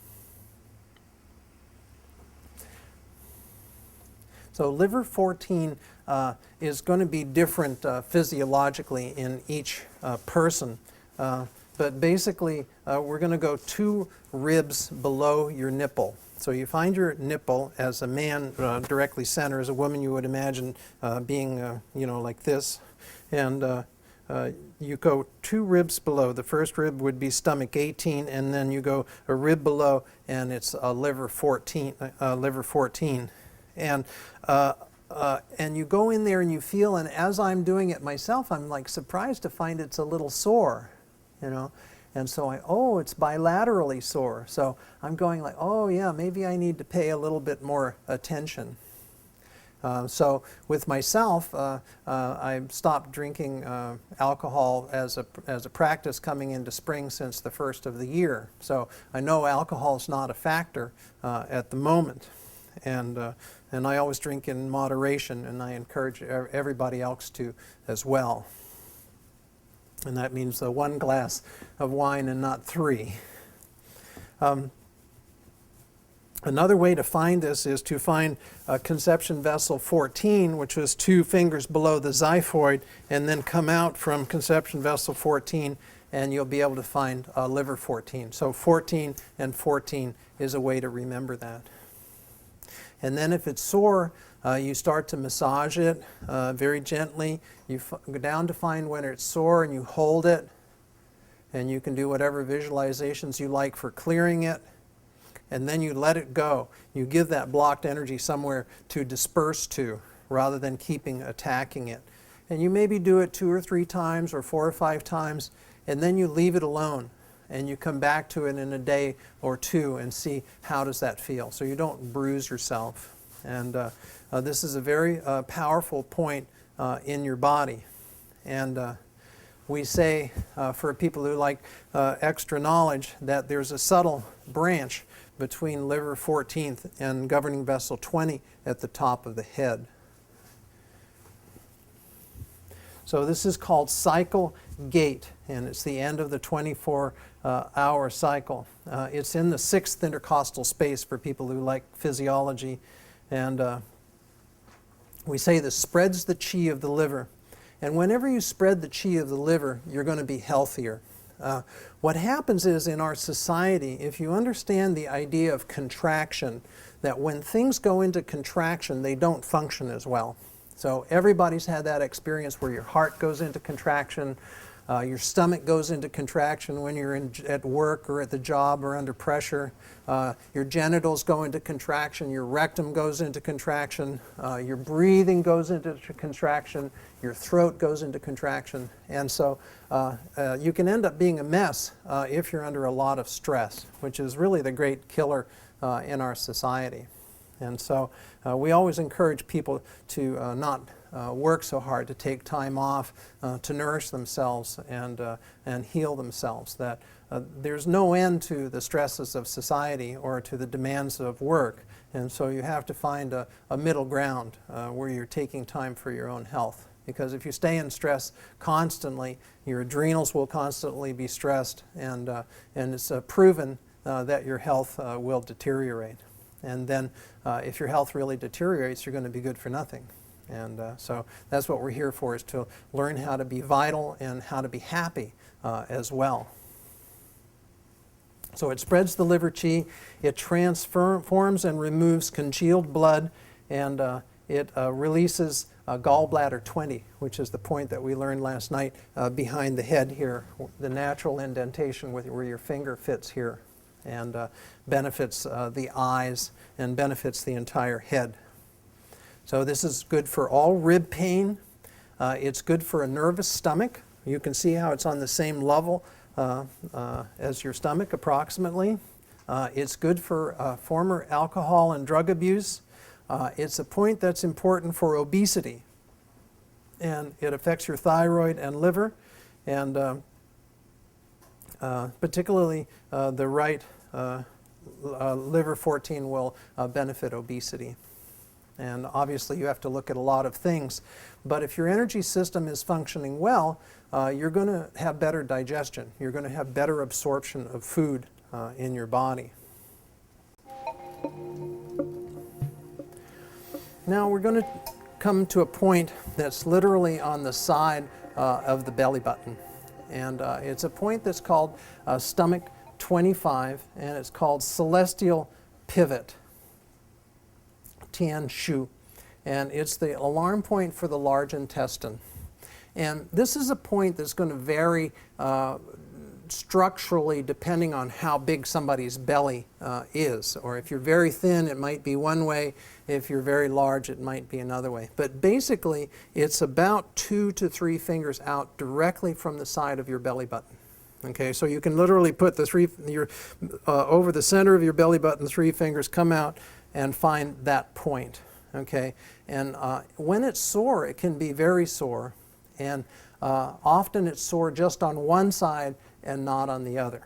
So liver 14 is going to be different physiologically in each person. But basically, we're going to go 2 ribs below your nipple. So you find your nipple as a man directly center. As a woman, you would imagine being, like this. And you go 2 ribs below. The first rib would be stomach 18, and then you go a rib below, and it's liver 14. And you go in there and you feel, and as I'm doing it myself, I'm like surprised to find it's a little sore, And so it's bilaterally sore. So I'm going like, oh yeah, maybe I need to pay a little bit more attention. So with myself, I stopped drinking alcohol as a practice coming into spring since the first of the year. So I know alcohol is not a factor at the moment. And I always drink in moderation, and I encourage everybody else to as well. And that means 1 glass of wine and not 3. Another way to find this is to find conception vessel 14, which was 2 fingers below the xiphoid, and then come out from conception vessel 14, and you'll be able to find liver 14. So 14 and 14 is a way to remember that. And then if it's sore, you start to massage it very gently. You go down to find when it's sore, and you hold it. And you can do whatever visualizations you like for clearing it. And then you let it go. You give that blocked energy somewhere to disperse to, rather than attacking it. And you maybe do it 2 or 3 times, or 4 or 5 times, and then you leave it alone. And you come back to it in a day or 2 and see how does that feel. So you don't bruise yourself. And this is a very powerful point in your body. And we say, for people who like extra knowledge, that there's a subtle branch between liver 14th and governing vessel 20 at the top of the head. So this is called cycle gate, and it's the end of the 24-hour cycle. It's in the 6th intercostal space for people who like physiology. And we say this spreads the chi of the liver. And whenever you spread the chi of the liver, you're going to be healthier. What happens is, in our society, if you understand the idea of contraction, that when things go into contraction, they don't function as well. So everybody's had that experience where your heart goes into contraction, your stomach goes into contraction when you're at work or at the job or under pressure. Your genitals go into contraction, your rectum goes into contraction, your breathing goes into contraction, your throat goes into contraction. And so you can end up being a mess if you're under a lot of stress, which is really the great killer in our society. And so we always encourage people to not work so hard, to take time off, to nourish themselves and heal themselves. That there's no end to the stresses of society or to the demands of work. And so you have to find a middle ground where you're taking time for your own health. Because if you stay in stress constantly, your adrenals will constantly be stressed, and it's proven that your health will deteriorate. And then if your health really deteriorates, you're going to be good for nothing. And so that's what we're here for, is to learn how to be vital and how to be happy as well. So it spreads the liver qi, it transforms and removes congealed blood, and it releases gallbladder 20, which is the point that we learned last night behind the head here, the natural indentation where your finger fits here, and benefits the eyes and benefits the entire head. So this is good for all rib pain. It's good for a nervous stomach. You can see how it's on the same level as your stomach approximately. It's good for former alcohol and drug abuse. It's a point that's important for obesity, and it affects your thyroid and liver, and particularly the right liver 14 will benefit obesity. And obviously you have to look at a lot of things, but if your energy system is functioning well, you're going to have better digestion. You're going to have better absorption of food in your body. Now we're going to come to a point that's literally on the side of the belly button. And it's a point that's called stomach 25, and it's called celestial pivot, Tian Shu. And it's the alarm point for the large intestine. And this is a point that's going to vary structurally depending on how big somebody's belly is. Or if you're very thin, it might be one way. If you're very large, it might be another way. But basically, it's about 2 to 3 fingers out directly from the side of your belly button. Okay, so you can literally put the over the center of your belly button, 3 fingers, come out and find that point. Okay, and when it's sore, it can be very sore, and often it's sore just on one side and not on the other.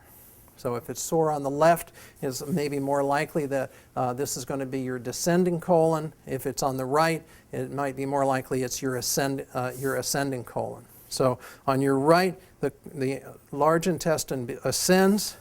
So if it's sore on the left, it's maybe more likely that this is going to be your descending colon. If it's on the right, it might be more likely it's your ascending colon. So on your right, the large intestine ascends,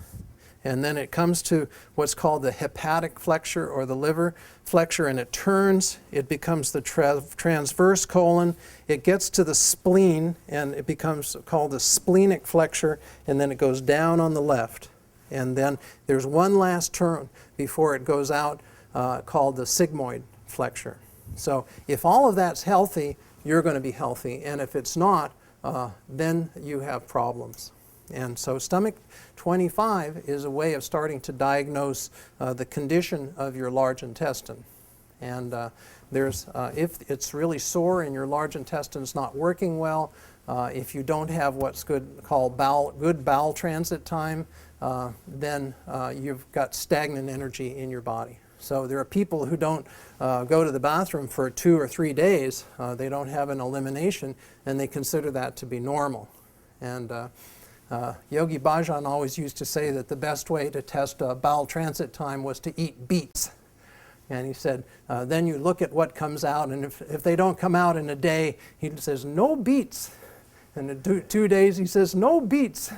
and then it comes to what's called the hepatic flexure or the liver flexure, and it turns. It becomes the transverse colon. It gets to the spleen, and it becomes called the splenic flexure, and then it goes down on the left. And then there's one last turn before it goes out called the sigmoid flexure. So if all of that's healthy, you're going to be healthy, and if it's not, then you have problems. And so stomach 25 is a way of starting to diagnose the condition of your large intestine. And if it's really sore and your large intestine is not working well, if you don't have what's called good bowel transit time, then you've got stagnant energy in your body. So there are people who don't go to the bathroom for 2 or 3 days. They don't have an elimination, and they consider that to be normal. And Yogi Bhajan always used to say that the best way to test bowel transit time was to eat beets. And he said, then you look at what comes out, and if they don't come out in a day, he says, no beets. And in 2 days, he says, no beets.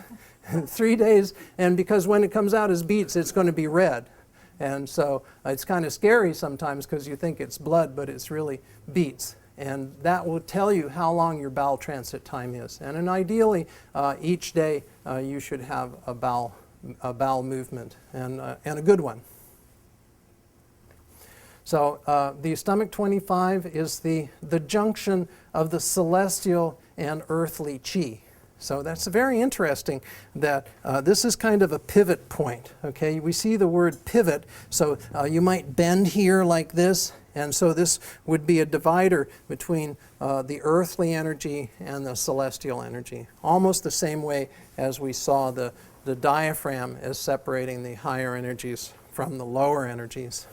In 3 days, and because when it comes out as beets, it's going to be red. And so it's kind of scary sometimes because you think it's blood, but it's really beets. And that will tell you how long your bowel transit time is. And ideally, each day you should have a bowel movement, and a good one. So the stomach 25 is the junction of the celestial and earthly qi. So that's very interesting that this is kind of a pivot point. Okay, we see the word pivot, so you might bend here like this, and so this would be a divider between the earthly energy and the celestial energy, almost the same way as we saw the diaphragm as separating the higher energies from the lower energies.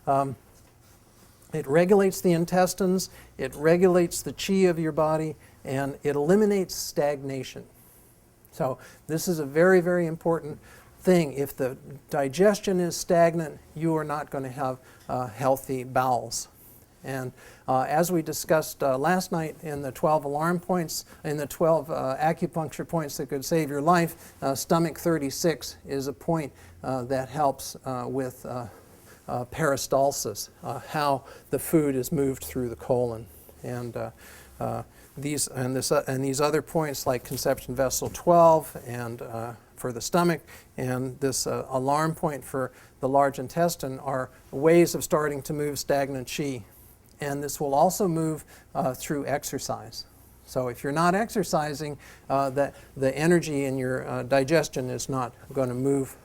It regulates the intestines, it regulates the qi of your body, and it eliminates stagnation. So this is a very, very important thing. If the digestion is stagnant, you are not going to have healthy bowels. And as we discussed last night in the 12 alarm points, in the 12 acupuncture points that could save your life, stomach 36 is a point that helps with peristalsis, how the food is moved through the colon. And these other points like conception vessel 12 and for the stomach and this alarm point for the large intestine are ways of starting to move stagnant qi. And this will also move through exercise. So if you're not exercising, the energy in your digestion is not going to move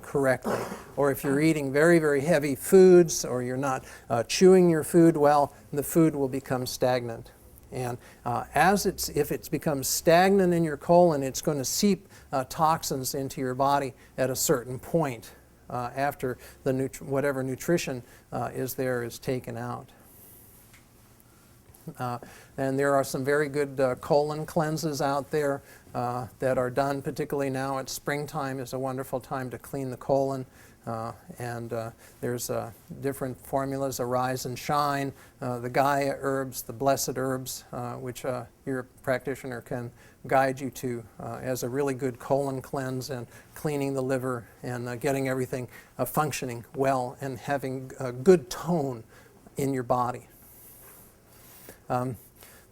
correctly. Or if you're eating very, very heavy foods or you're not chewing your food well, the food will become stagnant. And if it becomes stagnant in your colon, it's going to seep toxins into your body at a certain point after whatever nutrition is there is taken out. And there are some very good colon cleanses out there that are done, particularly now at springtime is a wonderful time to clean the colon. There's different formulas, Arise and Shine, the Gaia herbs, the blessed herbs, which your practitioner can guide you to as a really good colon cleanse and cleaning the liver and getting everything functioning well and having a good tone in your body.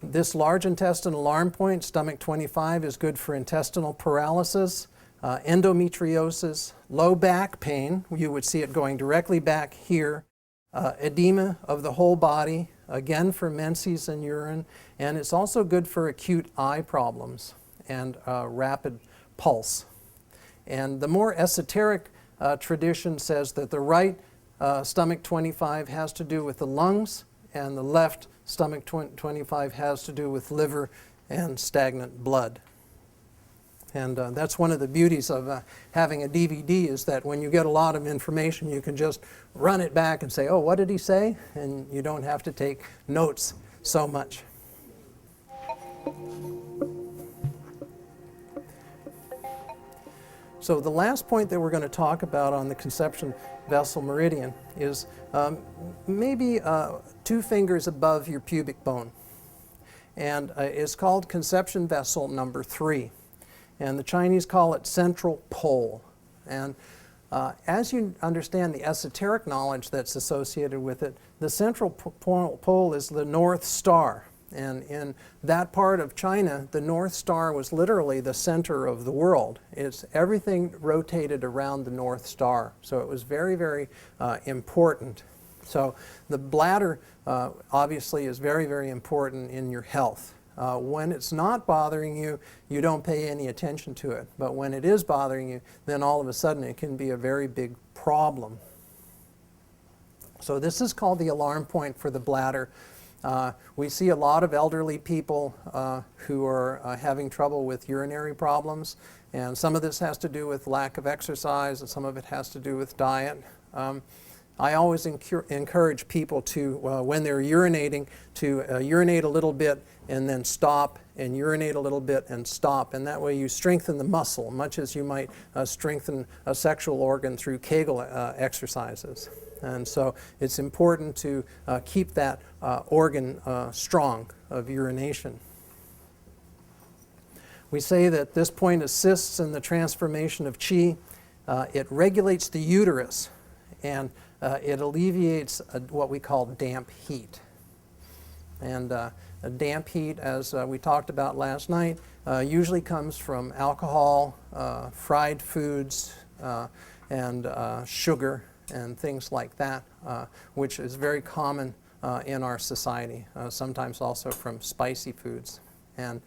This large intestine alarm point, stomach 25, is good for intestinal paralysis, endometriosis, low back pain. You would see it going directly back here. Edema of the whole body, again for menses and urine. And it's also good for acute eye problems and rapid pulse. And the more esoteric tradition says that the right stomach 25 has to do with the lungs and the left stomach 25 has to do with liver and stagnant blood. And that's one of the beauties of having a DVD is that when you get a lot of information, you can just run it back and say, oh, what did he say? And you don't have to take notes so much. So the last point that we're going to talk about on the conception vessel meridian is maybe 2 fingers above your pubic bone. And it's called conception vessel number 3. And the Chinese call it central pole. And as you understand the esoteric knowledge that's associated with it, the central pole is the North Star. And in that part of China, the North Star was literally the center of the world. Everything rotated around the North Star. So it was very, very important. So the bladder obviously is very, very important in your health. When it's not bothering you, you don't pay any attention to it. But when it is bothering you, then all of a sudden it can be a very big problem. So this is called the alarm point for the bladder. We see a lot of elderly people who are having trouble with urinary problems, and some of this has to do with lack of exercise, and some of it has to do with diet. I always encourage people to, when they're urinating, to urinate a little bit and then stop, and urinate a little bit and stop, and that way you strengthen the muscle, much as you might strengthen a sexual organ through Kegel exercises. And so it's important to keep that organ strong of urination. We say that this point assists in the transformation of qi. It regulates the uterus, and it alleviates what we call damp heat. And damp heat, as we talked about last night, usually comes from alcohol, fried foods, and sugar, and things like that, which is very common in our society, sometimes also from spicy foods. And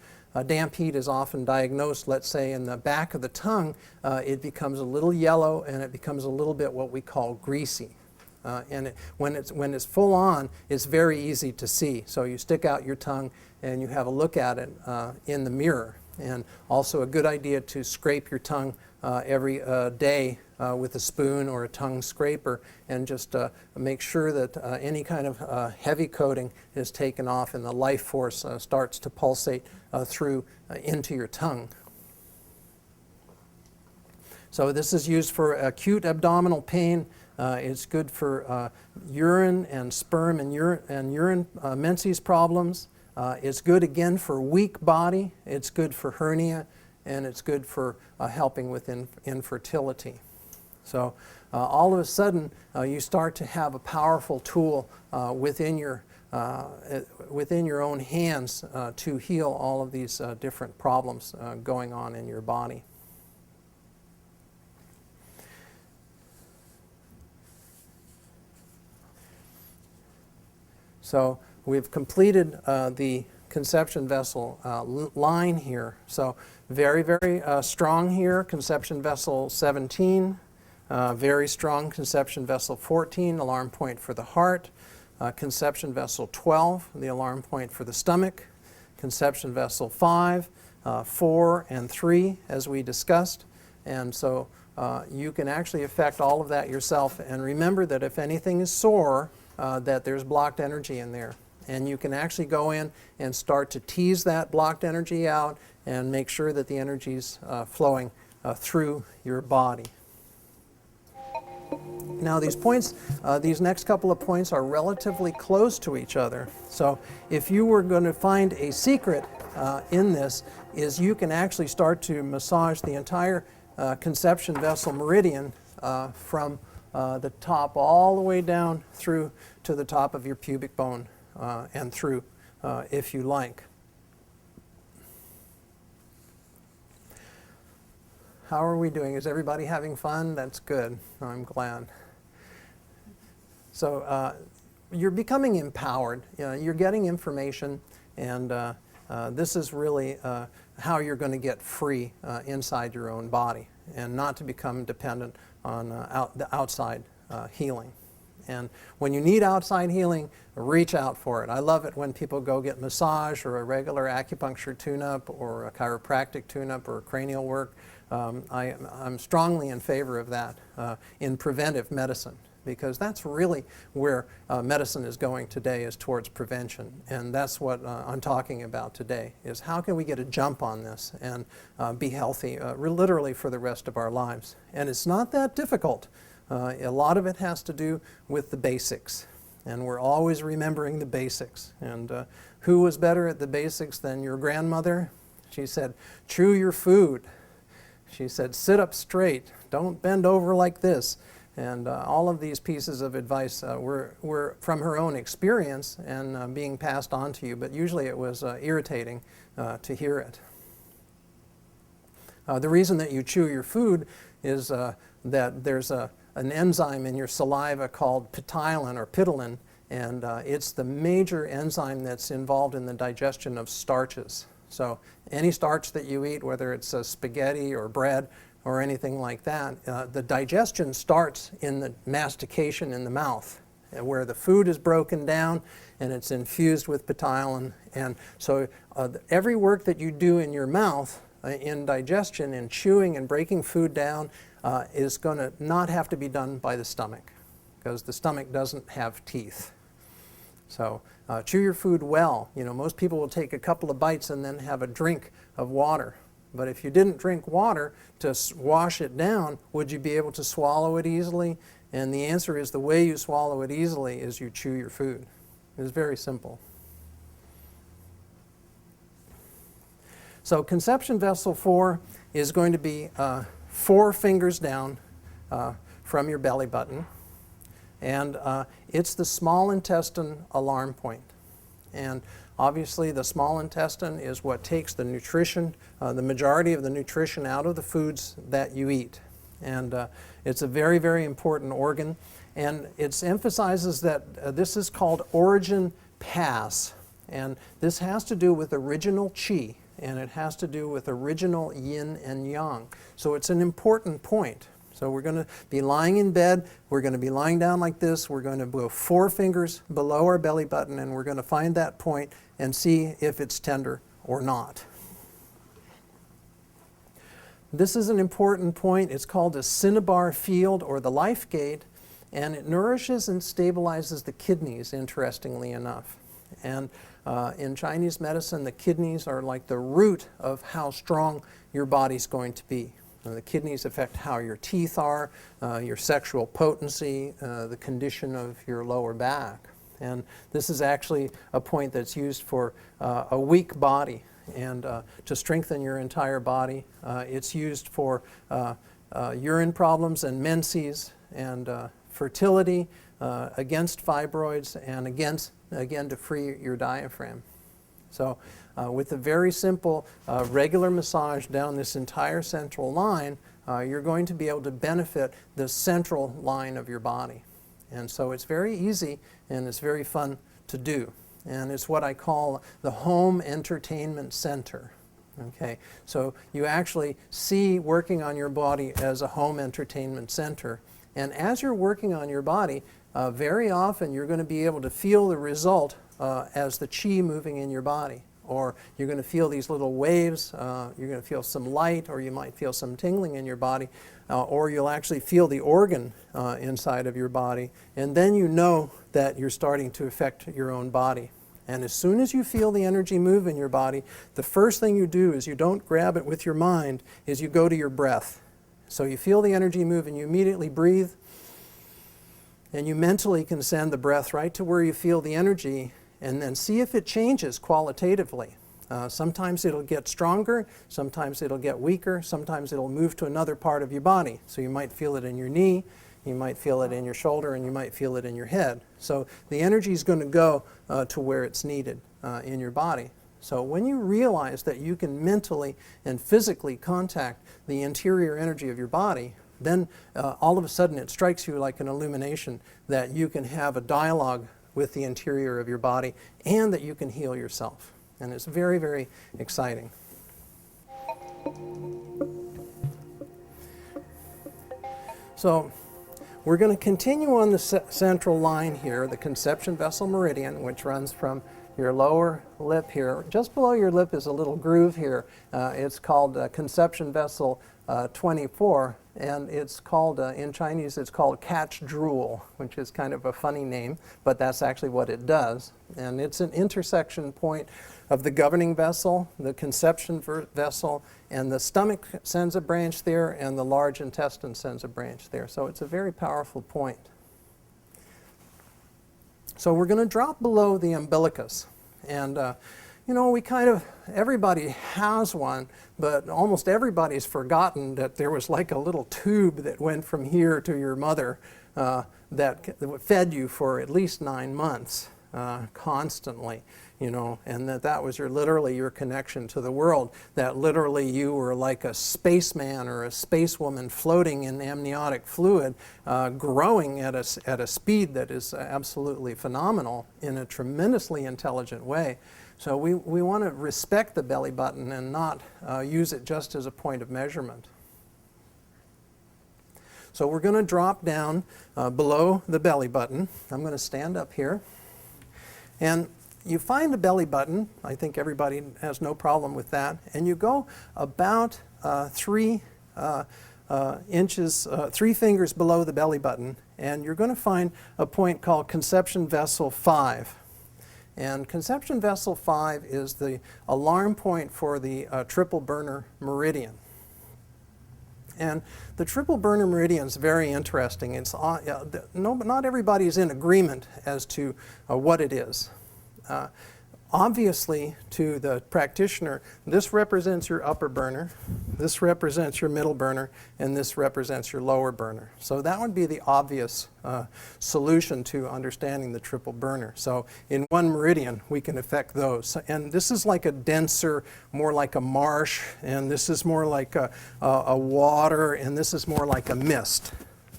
damp heat is often diagnosed, let's say, in the back of the tongue. It becomes a little yellow, and it becomes a little bit what we call greasy. When it's full on, it's very easy to see. So you stick out your tongue and you have a look at it in the mirror. And also a good idea to scrape your tongue every day with a spoon or a tongue scraper, and just make sure that any kind of heavy coating is taken off and the life force starts to pulsate through into your tongue. So this is used for acute abdominal pain. It's good for urine and sperm and urine menses problems. It's good again for weak body. It's good for hernia, and it's good for helping with infertility. So all of a sudden, you start to have a powerful tool within your within your own hands to heal all of these different problems going on in your body. So we've completed the conception vessel line here. So very, very strong here, conception vessel 17. Very strong conception vessel 14, alarm point for the heart. Conception vessel 12, the alarm point for the stomach. Conception vessel 5, 4, and 3, as we discussed. And so you can actually affect all of that yourself. And remember that if anything is sore, that there's blocked energy in there. And you can actually go in and start to tease that blocked energy out and make sure that the energy's flowing through your body. Now these points, these next couple of points are relatively close to each other. So if you were going to find a secret in this, is you can actually start to massage the entire conception vessel meridian from the top all the way down through to the top of your pubic bone and through if you like. How are we doing? Is everybody having fun? That's good. I'm glad. So you're becoming empowered. You're getting information, and this is really how you're going to get free inside your own body and not to become dependent on the outside healing. And when you need outside healing, reach out for it. I love it when people go get massage or a regular acupuncture tune-up or a chiropractic tune-up or cranial work. I'm strongly in favor of that in preventive medicine, because that's really where medicine is going today, is towards prevention. And that's what I'm talking about today, is how can we get a jump on this and be healthy literally for the rest of our lives. And it's not that difficult. A lot of it has to do with the basics. And we're always remembering the basics. And who was better at the basics than your grandmother? She said, chew your food. She said, sit up straight. Don't bend over like this. And all of these pieces of advice were from her own experience and being passed on to you, but usually it was irritating to hear it. The reason that you chew your food is that there's an enzyme in your saliva called ptyalin or pitolin, and it's the major enzyme that's involved in the digestion of starches. So any starch that you eat, whether it's spaghetti or bread or anything like that, the digestion starts in the mastication in the mouth, where the food is broken down and it's infused with ptyalin. And so every work that you do in your mouth in digestion and chewing and breaking food down is going to not have to be done by the stomach, because the stomach doesn't have teeth. So chew your food well. You know, most people will take a couple of bites and then have a drink of water. But if you didn't drink water to wash it down, would you be able to swallow it easily? And the answer is the way you swallow it easily is you chew your food. It's very simple. So conception vessel 4 is going to be 4 fingers down from your belly button. And it's the small intestine alarm point. And obviously the small intestine is what takes the nutrition, the majority of the nutrition out of the foods that you eat. And it's a very, very important organ. And it emphasizes that this is called origin pass. And this has to do with original qi, and it has to do with original yin and yang. So it's an important point. So we're going to be lying in bed, we're going to be lying down like this, we're going to go 4 fingers below our belly button, and we're going to find that point and see if it's tender or not. This is an important point. It's called a cinnabar field, or the life gate, and it nourishes and stabilizes the kidneys, interestingly enough. And in Chinese medicine, the kidneys are like the root of how strong your body's going to be. The kidneys affect how your teeth are, your sexual potency, the condition of your lower back. And this is actually a point that's used for a weak body and to strengthen your entire body. It's used for urine problems and menses and fertility, against fibroids, and against again, to free your diaphragm. So with a very simple regular massage down this entire central line, you're going to be able to benefit the central line of your body. And so it's very easy and it's very fun to do. And it's what I call the home entertainment center. Okay, so you actually see working on your body as a home entertainment center. And as you're working on your body, very often you're going to be able to feel the result as the chi moving in your body. Or you're going to feel these little waves, you're going to feel some light, or you might feel some tingling in your body, or you'll actually feel the organ inside of your body. And then you know that you're starting to affect your own body. And as soon as you feel the energy move in your body, the first thing you do is you don't grab it with your mind, is you go to your breath. So you feel the energy move and you immediately breathe, and you mentally can send the breath right to where you feel the energy, and then see if it changes qualitatively. Sometimes it'll get stronger, sometimes it'll get weaker, sometimes it'll move to another part of your body. So you might feel it in your knee, you might feel it in your shoulder, and you might feel it in your head. So the energy is going to go to where it's needed in your body. So when you realize that you can mentally and physically contact the interior energy of your body, then all of a sudden it strikes you like an illumination that you can have a dialogue with the interior of your body and that you can heal yourself. And it's very, very exciting. So we're going to continue on the central line here, the conception vessel meridian, which runs from your lower lip here. Just below your lip is a little groove here. It's called conception vessel 24, and it's called, in Chinese, it's called catch drool, which is kind of a funny name, but that's actually what it does. And it's an intersection point of the governing vessel, the conception vessel, and the stomach sends a branch there, and the large intestine sends a branch there. So it's a very powerful point. So we're going to drop below the umbilicus. And, you know, we kind of, everybody has one, but almost everybody's forgotten that there was like a little tube that went from here to your mother that fed you for at least 9 months constantly. You know, and that was literally your connection to the world, that literally you were like a spaceman or a spacewoman floating in amniotic fluid, growing at a speed that is absolutely phenomenal in a tremendously intelligent way. So we want to respect the belly button and not use it just as a point of measurement. So we're going to drop down below the belly button. I'm going to stand up here. And you find the belly button. I think everybody has no problem with that. And you go about 3 inches, 3 fingers below the belly button, and you're going to find a point called conception vessel 5. And conception vessel 5 is the alarm point for the triple burner meridian. And the triple burner meridian is very interesting. It's, not everybody is in agreement as to what it is. Obviously, to the practitioner, this represents your upper burner, this represents your middle burner, and this represents your lower burner. So that would be the obvious solution to understanding the triple burner. So in one meridian, we can affect those. And this is like a denser, more like a marsh, and this is more like a water, and this is more like a mist,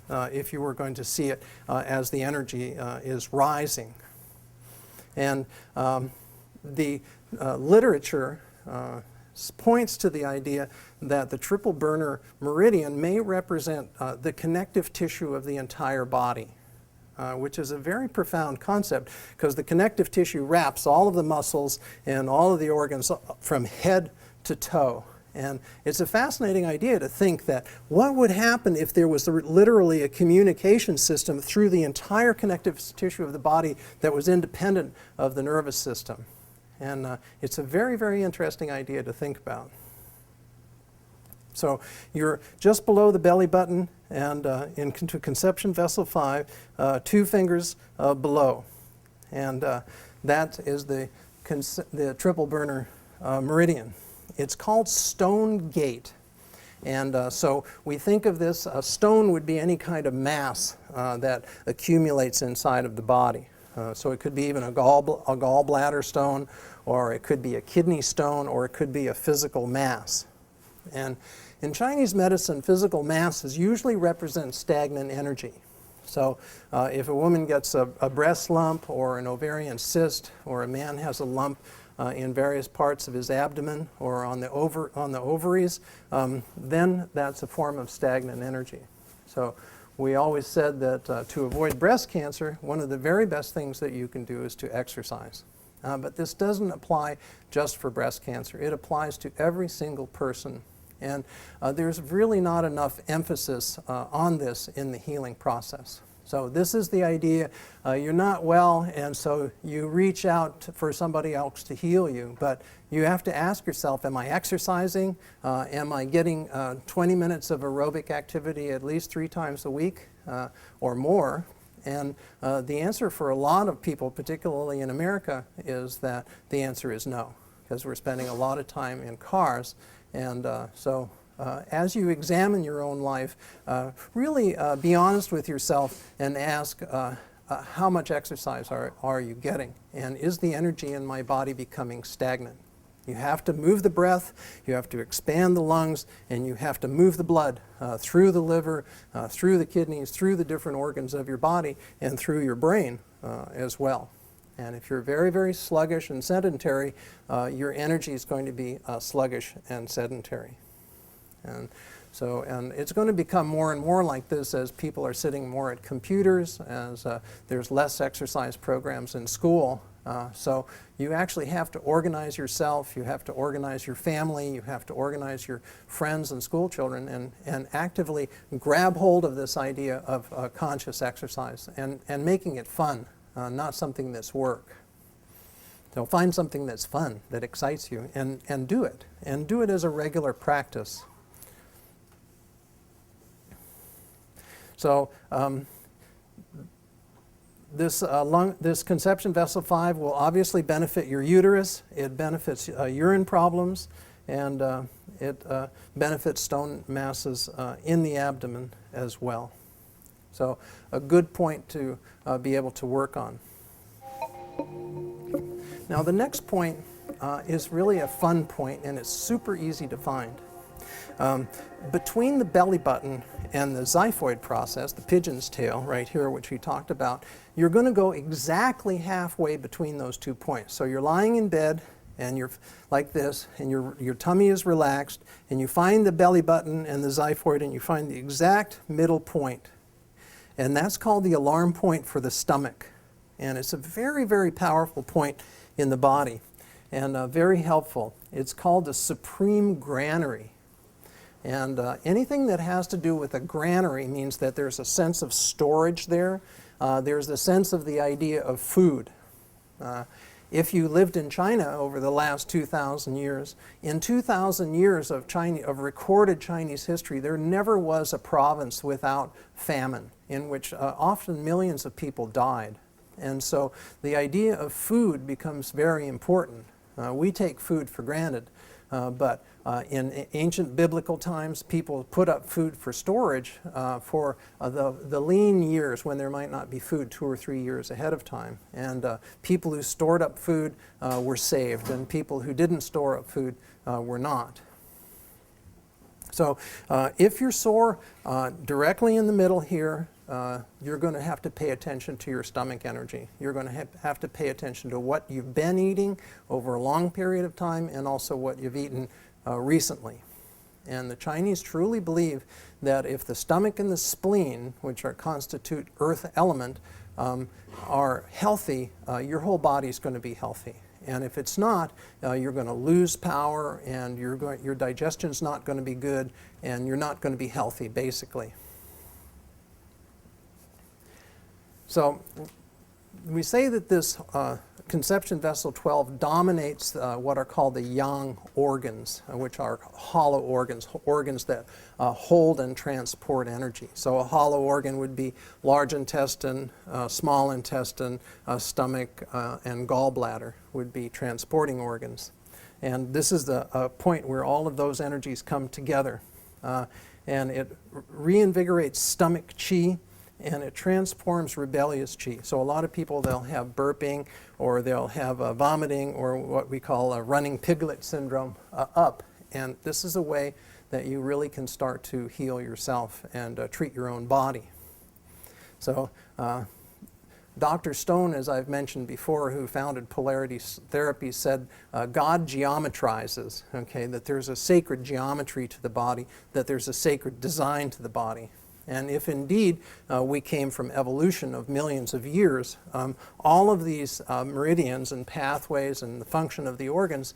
if you were going to see it as the energy is rising. And the literature points to the idea that the triple burner meridian may represent the connective tissue of the entire body, which is a very profound concept because the connective tissue wraps all of the muscles and all of the organs from head to toe. And it's a fascinating idea to think that what would happen if there was literally a communication system through the entire connective tissue of the body that was independent of the nervous system. And it's a very, very interesting idea to think about. So you're just below the belly button and into conception vessel 5, 2 fingers below. And that is the triple burner meridian. It's called stone gate. And so we think of this, a stone would be any kind of mass that accumulates inside of the body. So it could be even a gallbladder stone, or it could be a kidney stone, or it could be a physical mass. And in Chinese medicine, physical masses usually represent stagnant energy. So if a woman gets a breast lump or an ovarian cyst, or a man has a lump in various parts of his abdomen or on the ovaries, then that's a form of stagnant energy. So we always said that to avoid breast cancer, one of the very best things that you can do is to exercise. But this doesn't apply just for breast cancer. It applies to every single person. And there's really not enough emphasis on this in the healing process. So this is the idea. You're not well, and so you reach out for somebody else to heal you. But you have to ask yourself, am I exercising? Am I getting 20 minutes of aerobic activity at least 3 times a week or more? And the answer for a lot of people, particularly in America, is that the answer is no, because we're spending a lot of time in cars. And so as you examine your own life, really be honest with yourself and ask how much exercise are you getting? And is the energy in my body becoming stagnant? You have to move the breath, you have to expand the lungs, and you have to move the blood through the liver, through the kidneys, through the different organs of your body, and through your brain as well. And if you're very, very sluggish and sedentary, your energy is going to be sluggish and sedentary. And it's going to become more and more like this as people are sitting more at computers, as there's less exercise programs in school. So you actually have to organize yourself, you have to organize your family, you have to organize your friends and school children, and actively grab hold of this idea of conscious exercise and making it fun, not something that's work. So find something that's fun, that excites you, and do it. And do it as a regular practice. So this conception vessel 5 will obviously benefit your uterus. It benefits urine problems, and it benefits stone masses in the abdomen as well. So a good point to be able to work on. Now the next point is really a fun point, and it's super easy to find. Between the belly button and the xiphoid process, the pigeon's tail right here, which we talked about, you're going to go exactly halfway between those 2 points. So you're lying in bed and you're like this, and your tummy is relaxed, and you find the belly button and the xiphoid, and you find the exact middle point. And that's called the alarm point for the stomach. And it's a very, very powerful point in the body, and very helpful. It's called the supreme granary. And anything that has to do with a granary means that there's a sense of storage there. There's a sense of the idea of food. If you lived in China over the last 2,000 years, in 2,000 years of recorded Chinese history, there never was a province without famine, in which often millions of people died. And so the idea of food becomes very important. We take food for granted, but in ancient biblical times, people put up food for storage for the lean years when there might not be food 2 or 3 years ahead of time. And people who stored up food were saved, and people who didn't store up food were not. So if you're sore directly in the middle here, you're going to have to pay attention to your stomach energy. You're going to have to pay attention to what you've been eating over a long period of time, and also what you've eaten recently. And the Chinese truly believe that if the stomach and the spleen, which constitute earth element, are healthy, your whole body is going to be healthy. And if it's not, you're going to lose power, and your digestion's not going to be good, and you're not going to be healthy, basically. So we say that this conception vessel 12 dominates what are called the yang organs, which are hollow organs, organs that hold and transport energy. So a hollow organ would be large intestine, small intestine, stomach, and gallbladder would be transporting organs. And this is the point where all of those energies come together. And it reinvigorates stomach qi, and it transforms rebellious chi. So a lot of people, they'll have burping, or they'll have vomiting, or what we call a running piglet syndrome up. And this is a way that you really can start to heal yourself and treat your own body. So Dr. Stone, as I've mentioned before, who founded polarity therapy, said God geometrizes, okay, that there's a sacred geometry to the body, that there's a sacred design to the body. And if indeed we came from evolution of millions of years, all of these meridians and pathways and the function of the organs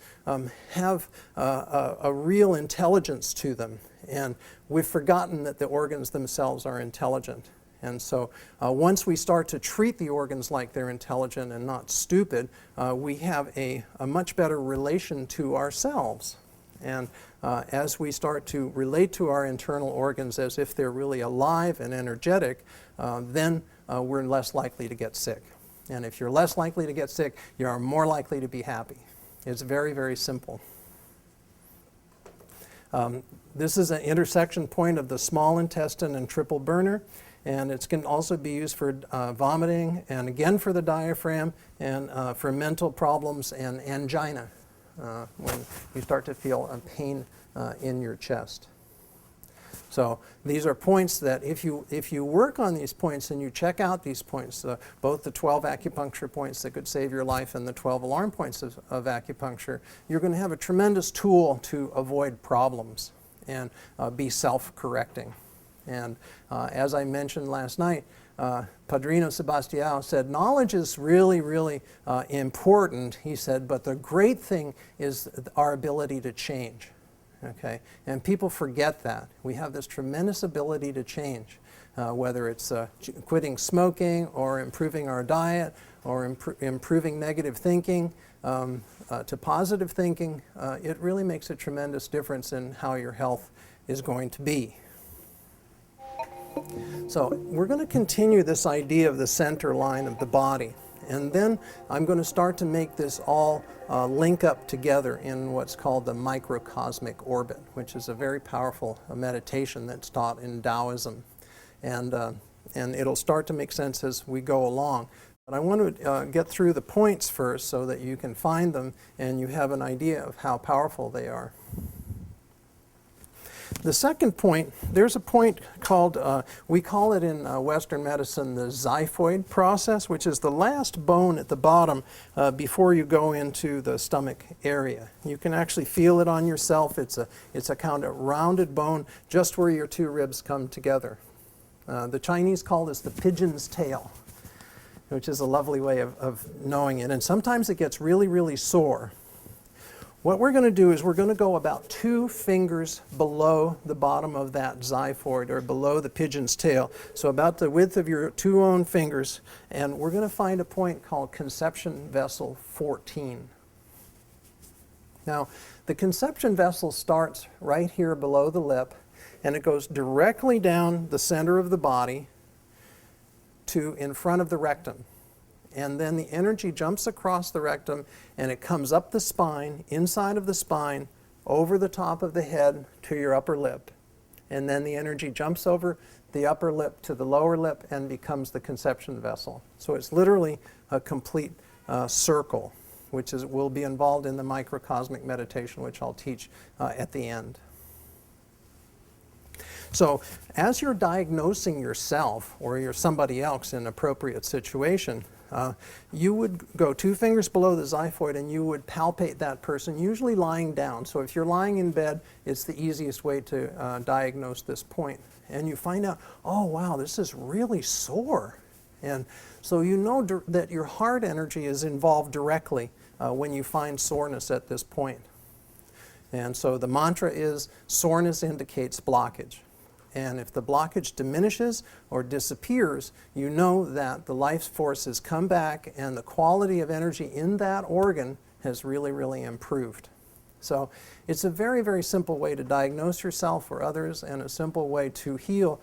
have a real intelligence to them. And we've forgotten that the organs themselves are intelligent. And so once we start to treat the organs like they're intelligent and not stupid, we have a much better relation to ourselves. And as we start to relate to our internal organs as if they're really alive and energetic, then we're less likely to get sick. And if you're less likely to get sick, you are more likely to be happy. It's very, very simple. This is an intersection point of the small intestine and triple burner. And it can also be used for vomiting, and again for the diaphragm, and for mental problems and angina, when you start to feel a pain in your chest. So these are points that if you work on these points and you check out these points, both the 12 acupuncture points that could save your life and the 12 alarm points of acupuncture, you're going to have a tremendous tool to avoid problems and be self-correcting. And as I mentioned last night, Padrino Sebastião said, knowledge is really, really important, he said, but the great thing is our ability to change. Okay? And people forget that. We have this tremendous ability to change, whether it's quitting smoking or improving our diet or improving negative thinking to positive thinking. It really makes a tremendous difference in how your health is going to be. So we're going to continue this idea of the center line of the body, and then I'm going to start to make this all link up together in what's called the microcosmic orbit, which is a very powerful meditation that's taught in Taoism, and it'll start to make sense as we go along. But I want to get through the points first so that you can find them and you have an idea of how powerful they are. The second point, there's a point called, we call it in Western medicine the xiphoid process, which is the last bone at the bottom before you go into the stomach area. You can actually feel it on yourself. It's a kind of rounded bone just where your two ribs come together. The Chinese call this the pigeon's tail, which is a lovely way of knowing it. And sometimes it gets really, really sore. What we're going to do is we're going to go about 2 fingers below the bottom of that xiphoid, or below the pigeon's tail, so about the width of your 2 own fingers, and we're going to find a point called conception vessel 14. Now, the conception vessel starts right here below the lip, and it goes directly down the center of the body to in front of the rectum. And then the energy jumps across the rectum and it comes up the spine, inside of the spine, over the top of the head to your upper lip. And then the energy jumps over the upper lip to the lower lip and becomes the conception vessel. So it's literally a complete circle, which will be involved in the microcosmic meditation, which I'll teach at the end. So as you're diagnosing yourself or somebody else in an appropriate situation, you would go 2 fingers below the xiphoid and you would palpate that person, usually lying down. So if you're lying in bed, it's the easiest way to diagnose this point. And you find out, oh wow, this is really sore. And so you know that your heart energy is involved directly when you find soreness at this point. And so the mantra is, soreness indicates blockage. And if the blockage diminishes or disappears, you know that the life force has come back and the quality of energy in that organ has really, really improved. So it's a very, very simple way to diagnose yourself or others, and a simple way to heal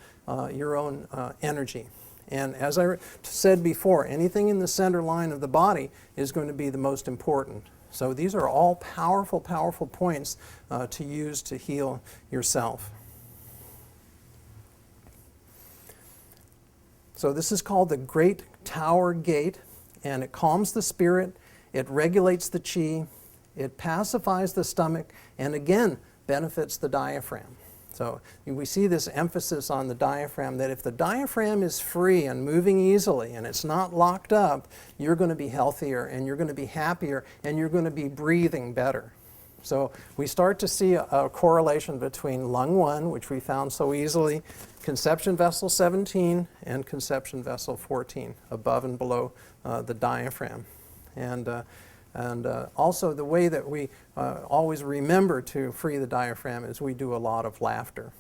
your own energy. And as I said before, anything in the center line of the body is going to be the most important. So these are all powerful, powerful points to use to heal yourself. So this is called the Great Tower Gate, and it calms the spirit, it regulates the chi, it pacifies the stomach, and again, benefits the diaphragm. So we see this emphasis on the diaphragm, that if the diaphragm is free and moving easily and it's not locked up, you're going to be healthier and you're going to be happier and you're going to be breathing better. So we start to see a correlation between lung 1, which we found so easily, conception vessel 17, and conception vessel 14, above and below the diaphragm. And also the way that we always remember to free the diaphragm is we do a lot of laughter.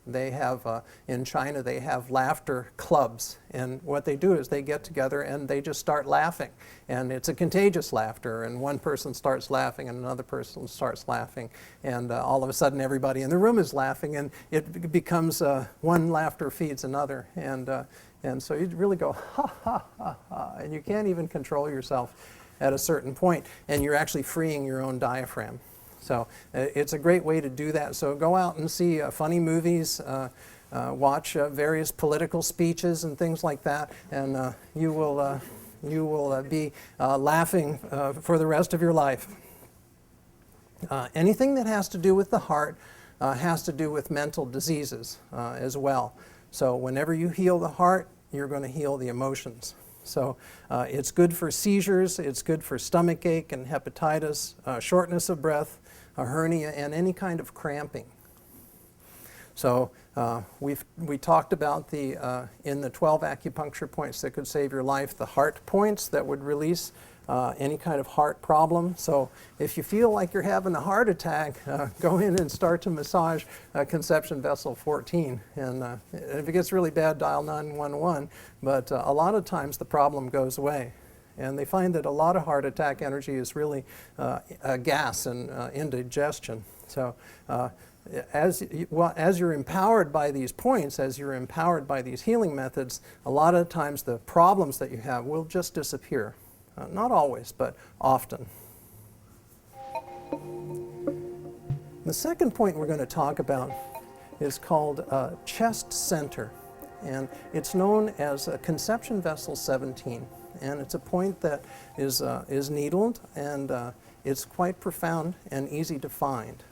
They have, in China, they have laughter clubs. And what they do is they get together and they just start laughing. And it's a contagious laughter. And one person starts laughing and another person starts laughing. And all of a sudden everybody in the room is laughing. And it becomes one laughter feeds another. And so you really go, ha, ha, ha, ha. And you can't even control yourself at a certain point. And you're actually freeing your own diaphragm. So it's a great way to do that. So go out and see funny movies, watch various political speeches and things like that, and you will be laughing for the rest of your life. Anything that has to do with the heart has to do with mental diseases as well. So whenever you heal the heart, you're going to heal the emotions. So it's good for seizures, it's good for stomach ache and hepatitis, shortness of breath, a hernia, and any kind of cramping. So we talked about in the 12 acupuncture points that could save your life, the heart points that would release any kind of heart problem. So if you feel like you're having a heart attack, go in and start to massage conception vessel 14. And if it gets really bad, dial 911. But a lot of times the problem goes away. And they find that a lot of heart attack energy is really gas and indigestion. So as you're empowered by these points, as you're empowered by these healing methods, a lot of times the problems that you have will just disappear. Not always, but often. The second point we're going to talk about is called chest center. And it's known as conception vessel 17. And it's a point that is needled, and it's quite profound and easy to find.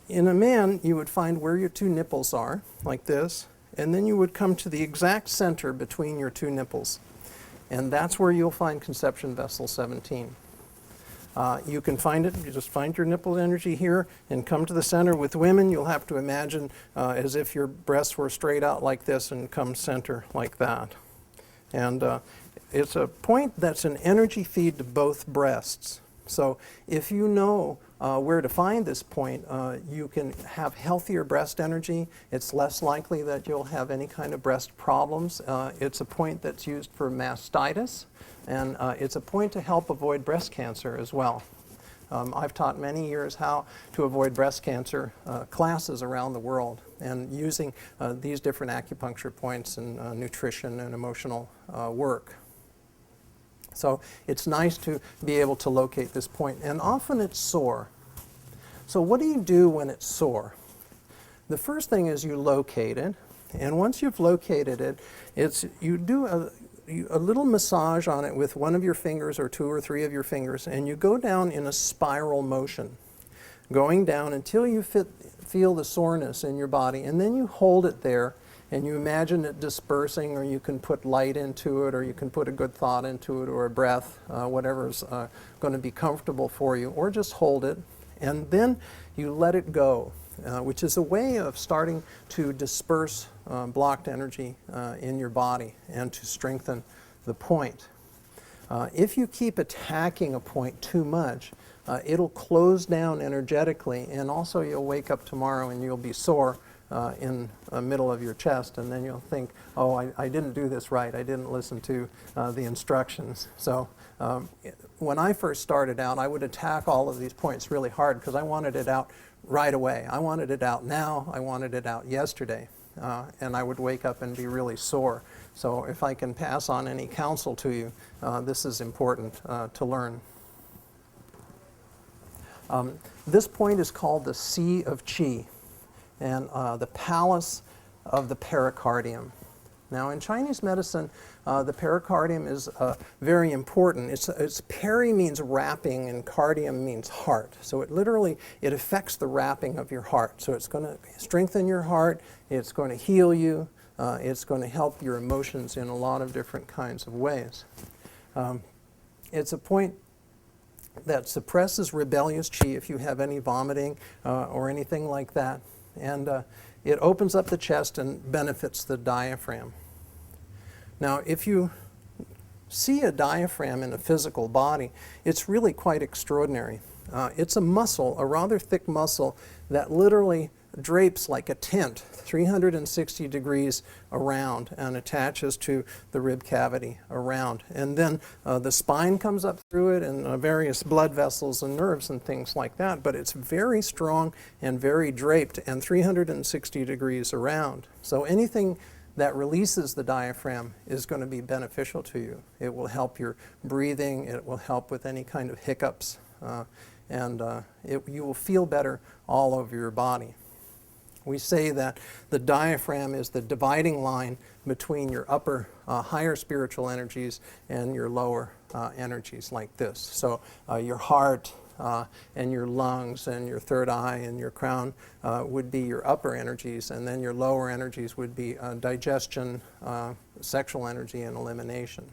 In a man, you would find where your two nipples are, like this, and then you would come to the exact center between your two nipples. And that's where you'll find conception vessel 17. You can find it, you just find your nipple energy here and come to the center. With women, you'll have to imagine as if your breasts were straight out like this and come center like that. And it's a point that's an energy feed to both breasts. So if you know where to find this point, you can have healthier breast energy. It's less likely that you'll have any kind of breast problems. It's a point that's used for mastitis, and it's a point to help avoid breast cancer as well. I've taught many years how to avoid breast cancer classes around the world, and using these different acupuncture points and nutrition and emotional work. So it's nice to be able to locate this point, and often it's sore. So what do you do when it's sore? The first thing is you locate it, and once you've located it, you do a little massage on it with one of your fingers or two or three of your fingers, and you go down in a spiral motion, going down until you feel the soreness in your body, and then you hold it there and you imagine it dispersing, or you can put light into it, or you can put a good thought into it, or a breath, whatever's going to be comfortable for you, or just hold it, and then you let it go, which is a way of starting to disperse blocked energy in your body and to strengthen the point. If you keep attacking a point too much, it'll close down energetically, and also you'll wake up tomorrow and you'll be sore in the middle of your chest, and then you'll think, oh, I didn't do this right, I didn't listen to the instructions. So when I first started out, I would attack all of these points really hard because I wanted it out right away. I wanted it out now, I wanted it out yesterday, and I would wake up and be really sore. So if I can pass on any counsel to you, this is important to learn. This point is called the Sea of Qi, and the palace of the pericardium. Now, in Chinese medicine, the pericardium is very important. It's peri means wrapping, and cardium means heart. So it affects the wrapping of your heart. So it's going to strengthen your heart. It's going to heal you. It's going to help your emotions in a lot of different kinds of ways. It's a point that suppresses rebellious qi if you have any vomiting or anything like that. And it opens up the chest and benefits the diaphragm. Now, if you see a diaphragm in a physical body, it's really quite extraordinary. It's a muscle, a rather thick muscle, that literally drapes like a tent 360 degrees around and attaches to the rib cavity around. And then the spine comes up through it, and various blood vessels and nerves and things like that. But it's very strong and very draped and 360 degrees around. So anything that releases the diaphragm is going to be beneficial to you. It will help your breathing. It will help with any kind of hiccups. You will feel better all over your body. We say that the diaphragm is the dividing line between your upper, higher spiritual energies and your lower energies like this. So your heart and your lungs and your third eye and your crown would be your upper energies, and then your lower energies would be digestion, sexual energy, and elimination.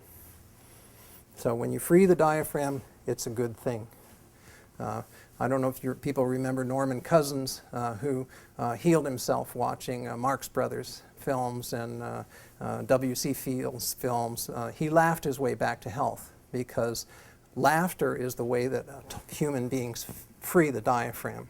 So when you free the diaphragm, it's a good thing. I don't know if people remember Norman Cousins, who healed himself watching Marx Brothers films and W.C. Fields films. He laughed his way back to health, because laughter is the way that human beings free the diaphragm.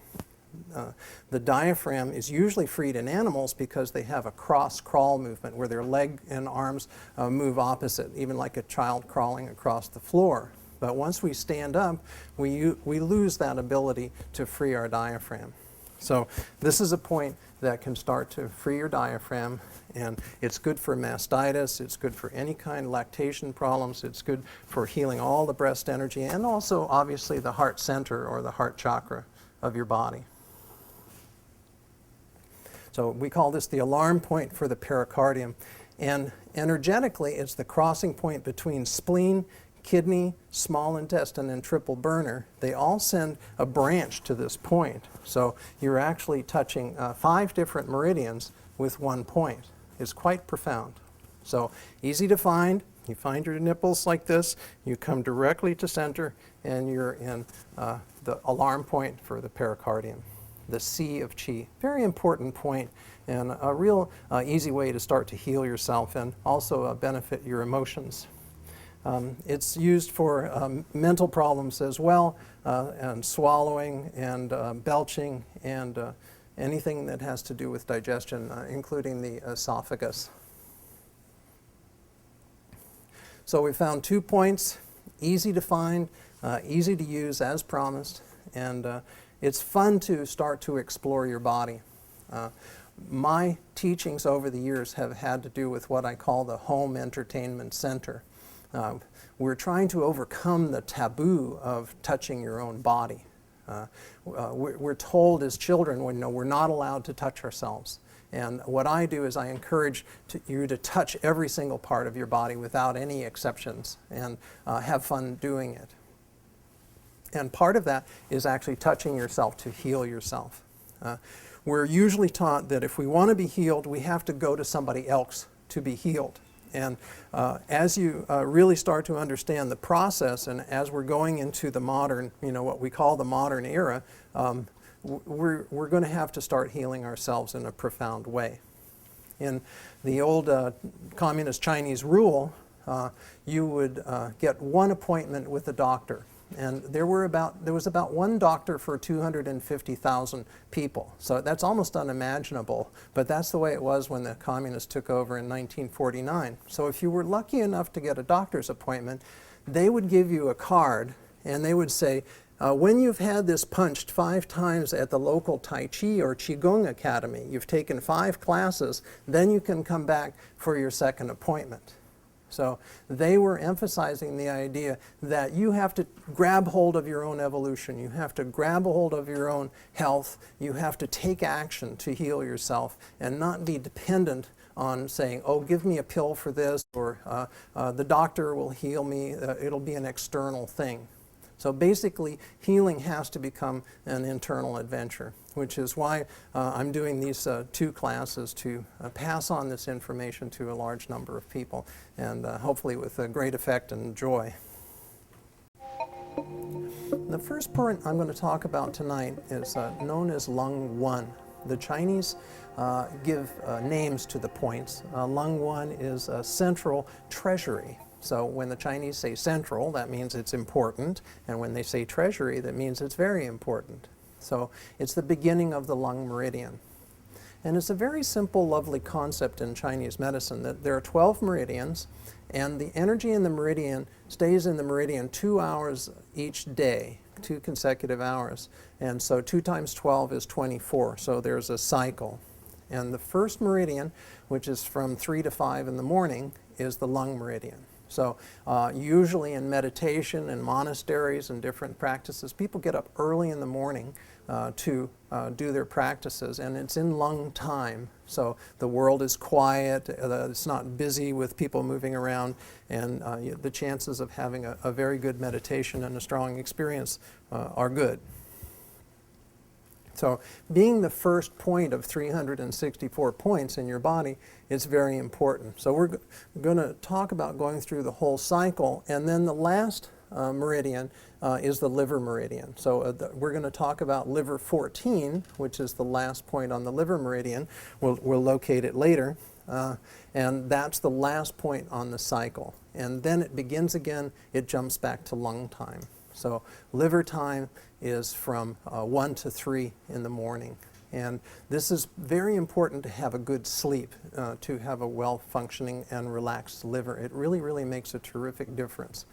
The diaphragm is usually freed in animals because they have a cross-crawl movement where their leg and arms move opposite, even like a child crawling across the floor. But once we stand up, we lose that ability to free our diaphragm. So this is a point that can start to free your diaphragm, and it's good for mastitis, it's good for any kind of lactation problems, it's good for healing all the breast energy, and also obviously the heart center or the heart chakra of your body. So we call this the alarm point for the pericardium, and energetically it's the crossing point between spleen, kidney, small intestine, and triple burner. They all send a branch to this point. So you're actually touching 5 different meridians with one point. It's quite profound. So easy to find. You find your nipples like this, you come directly to center, and you're in the alarm point for the pericardium, the sea of qi. Very important point, and a real easy way to start to heal yourself and also benefit your emotions. It's used for mental problems as well, and swallowing and belching and anything that has to do with digestion, including the esophagus. So we found 2 points, easy to find, easy to use as promised, and it's fun to start to explore your body. My teachings over the years have had to do with what I call the home entertainment center. We're trying to overcome the taboo of touching your own body. We're told as children, we're not allowed to touch ourselves. And what I do is I encourage you to touch every single part of your body without any exceptions, and have fun doing it. And part of that is actually touching yourself to heal yourself. We're usually taught that if we want to be healed, we have to go to somebody else to be healed. And as you really start to understand the process, and as we're going into the modern, what we call the modern era, we're going to have to start healing ourselves in a profound way. In the old communist Chinese rule, you would get one appointment with a doctor. And there was about one doctor for 250,000 people. So that's almost unimaginable, but that's the way it was when the communists took over in 1949. So if you were lucky enough to get a doctor's appointment, they would give you a card, and they would say, when you've had this punched 5 times at the local Tai Chi or Qigong Academy, you've taken 5 classes, then you can come back for your second appointment. So they were emphasizing the idea that you have to grab hold of your own evolution. You have to grab a hold of your own health. You have to take action to heal yourself and not be dependent on saying, oh, give me a pill for this, or the doctor will heal me. It'll be an external thing. So basically, healing has to become an internal adventure, which is why I'm doing these 2 classes to pass on this information to a large number of people, and hopefully with a great effect and joy. The first point I'm going to talk about tonight is known as Lung 1. The Chinese give names to the points. Lung 1 is a central treasury. So when the Chinese say central, that means it's important, and when they say treasury, that means it's very important. So it's the beginning of the lung meridian. And it's a very simple, lovely concept in Chinese medicine that there are 12 meridians, and the energy in the meridian stays in the meridian 2 hours each day, 2 consecutive hours. And so 2 times 12 is 24, so there's a cycle. And the first meridian, which is from 3 to 5 in the morning, is the lung meridian. So usually in meditation and monasteries and different practices, people get up early in the morning to do their practices, and it's in lung time. So the world is quiet, it's not busy with people moving around, and the chances of having a very good meditation and a strong experience are good. So being the first point of 364 points in your body is very important. So we're going to talk about going through the whole cycle, and then the last meridian is the liver meridian. So we're going to talk about liver 14, which is the last point on the liver meridian. We'll locate it later. And that's the last point on the cycle. And then it begins again, it jumps back to lung time. So liver time is from 1 to 3 in the morning. And this is very important to have a good sleep, to have a well-functioning and relaxed liver. It really, really makes a terrific difference.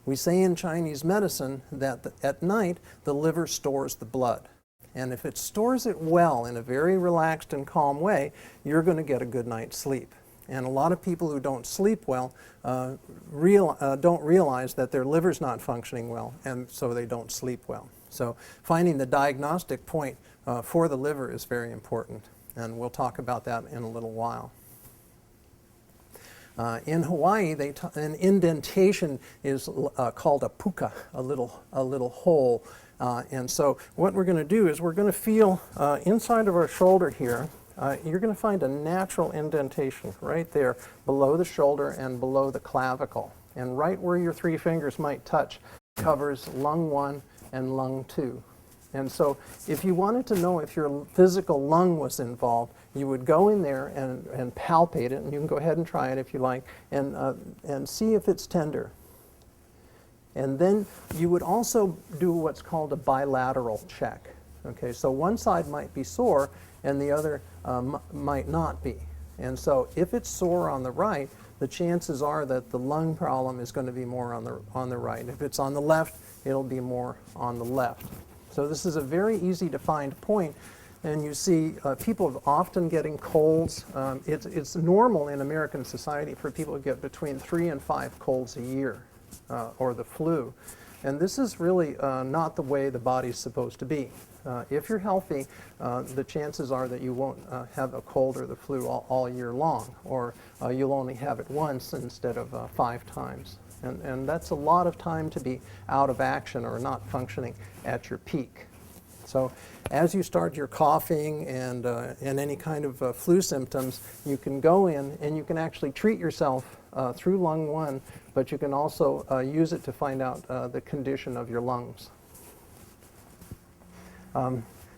We say in Chinese medicine that at night the liver stores the blood. And if it stores it well in a very relaxed and calm way, you're going to get a good night's sleep. And a lot of people who don't sleep well don't realize that their liver's not functioning well, and so they don't sleep well. So finding the diagnostic point for the liver is very important, and we'll talk about that in a little while. In Hawaii, an indentation is called a puka, a little hole. And so what we're going to do is we're going to feel inside of our shoulder here. You're going to find a natural indentation right there below the shoulder and below the clavicle. And right where your 3 fingers might touch covers lung 1 and lung 2. And so if you wanted to know if your physical lung was involved, you would go in there and palpate it, and you can go ahead and try it if you like, and see if it's tender. And then you would also do what's called a bilateral check. Okay, so one side might be sore and the other might not be. And so if it's sore on the right, the chances are that the lung problem is going to be more on the right. If it's on the left, it'll be more on the left. So this is a very easy to find point, and you see people often getting colds. It's normal in American society for people to get between 3 and 5 colds a year, or the flu. And this is really not the way the body's supposed to be. If you're healthy, the chances are that you won't have a cold or the flu all year long, or you'll only have it once instead of 5 times. And that's a lot of time to be out of action or not functioning at your peak. So as you start your coughing and any kind of flu symptoms, you can go in and you can actually treat yourself through lung 1, but you can also use it to find out the condition of your lungs.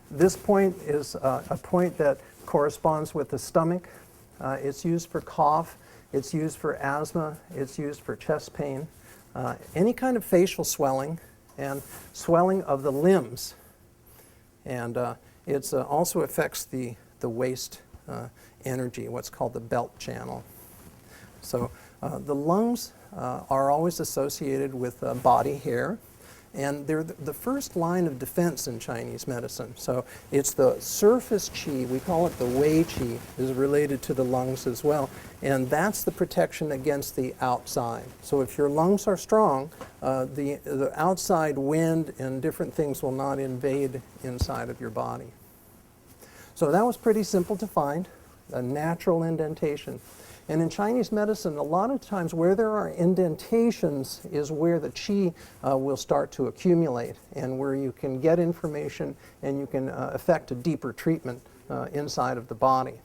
This point is a point that corresponds with the stomach. It's used for cough, it's used for asthma, it's used for chest pain, any kind of facial swelling, and swelling of the limbs. And it also affects the waist energy, what's called the belt channel. So the lungs are always associated with body hair, And they're the first line of defense in Chinese medicine. So it's the surface qi, we call it the wei qi, is related to the lungs as well. And that's the protection against the outside. So if your lungs are strong, the outside wind and different things will not invade inside of your body. So that was pretty simple to find, a natural indentation. And in Chinese medicine, a lot of times where there are indentations is where the qi will start to accumulate and where you can get information and you can effect a deeper treatment inside of the body.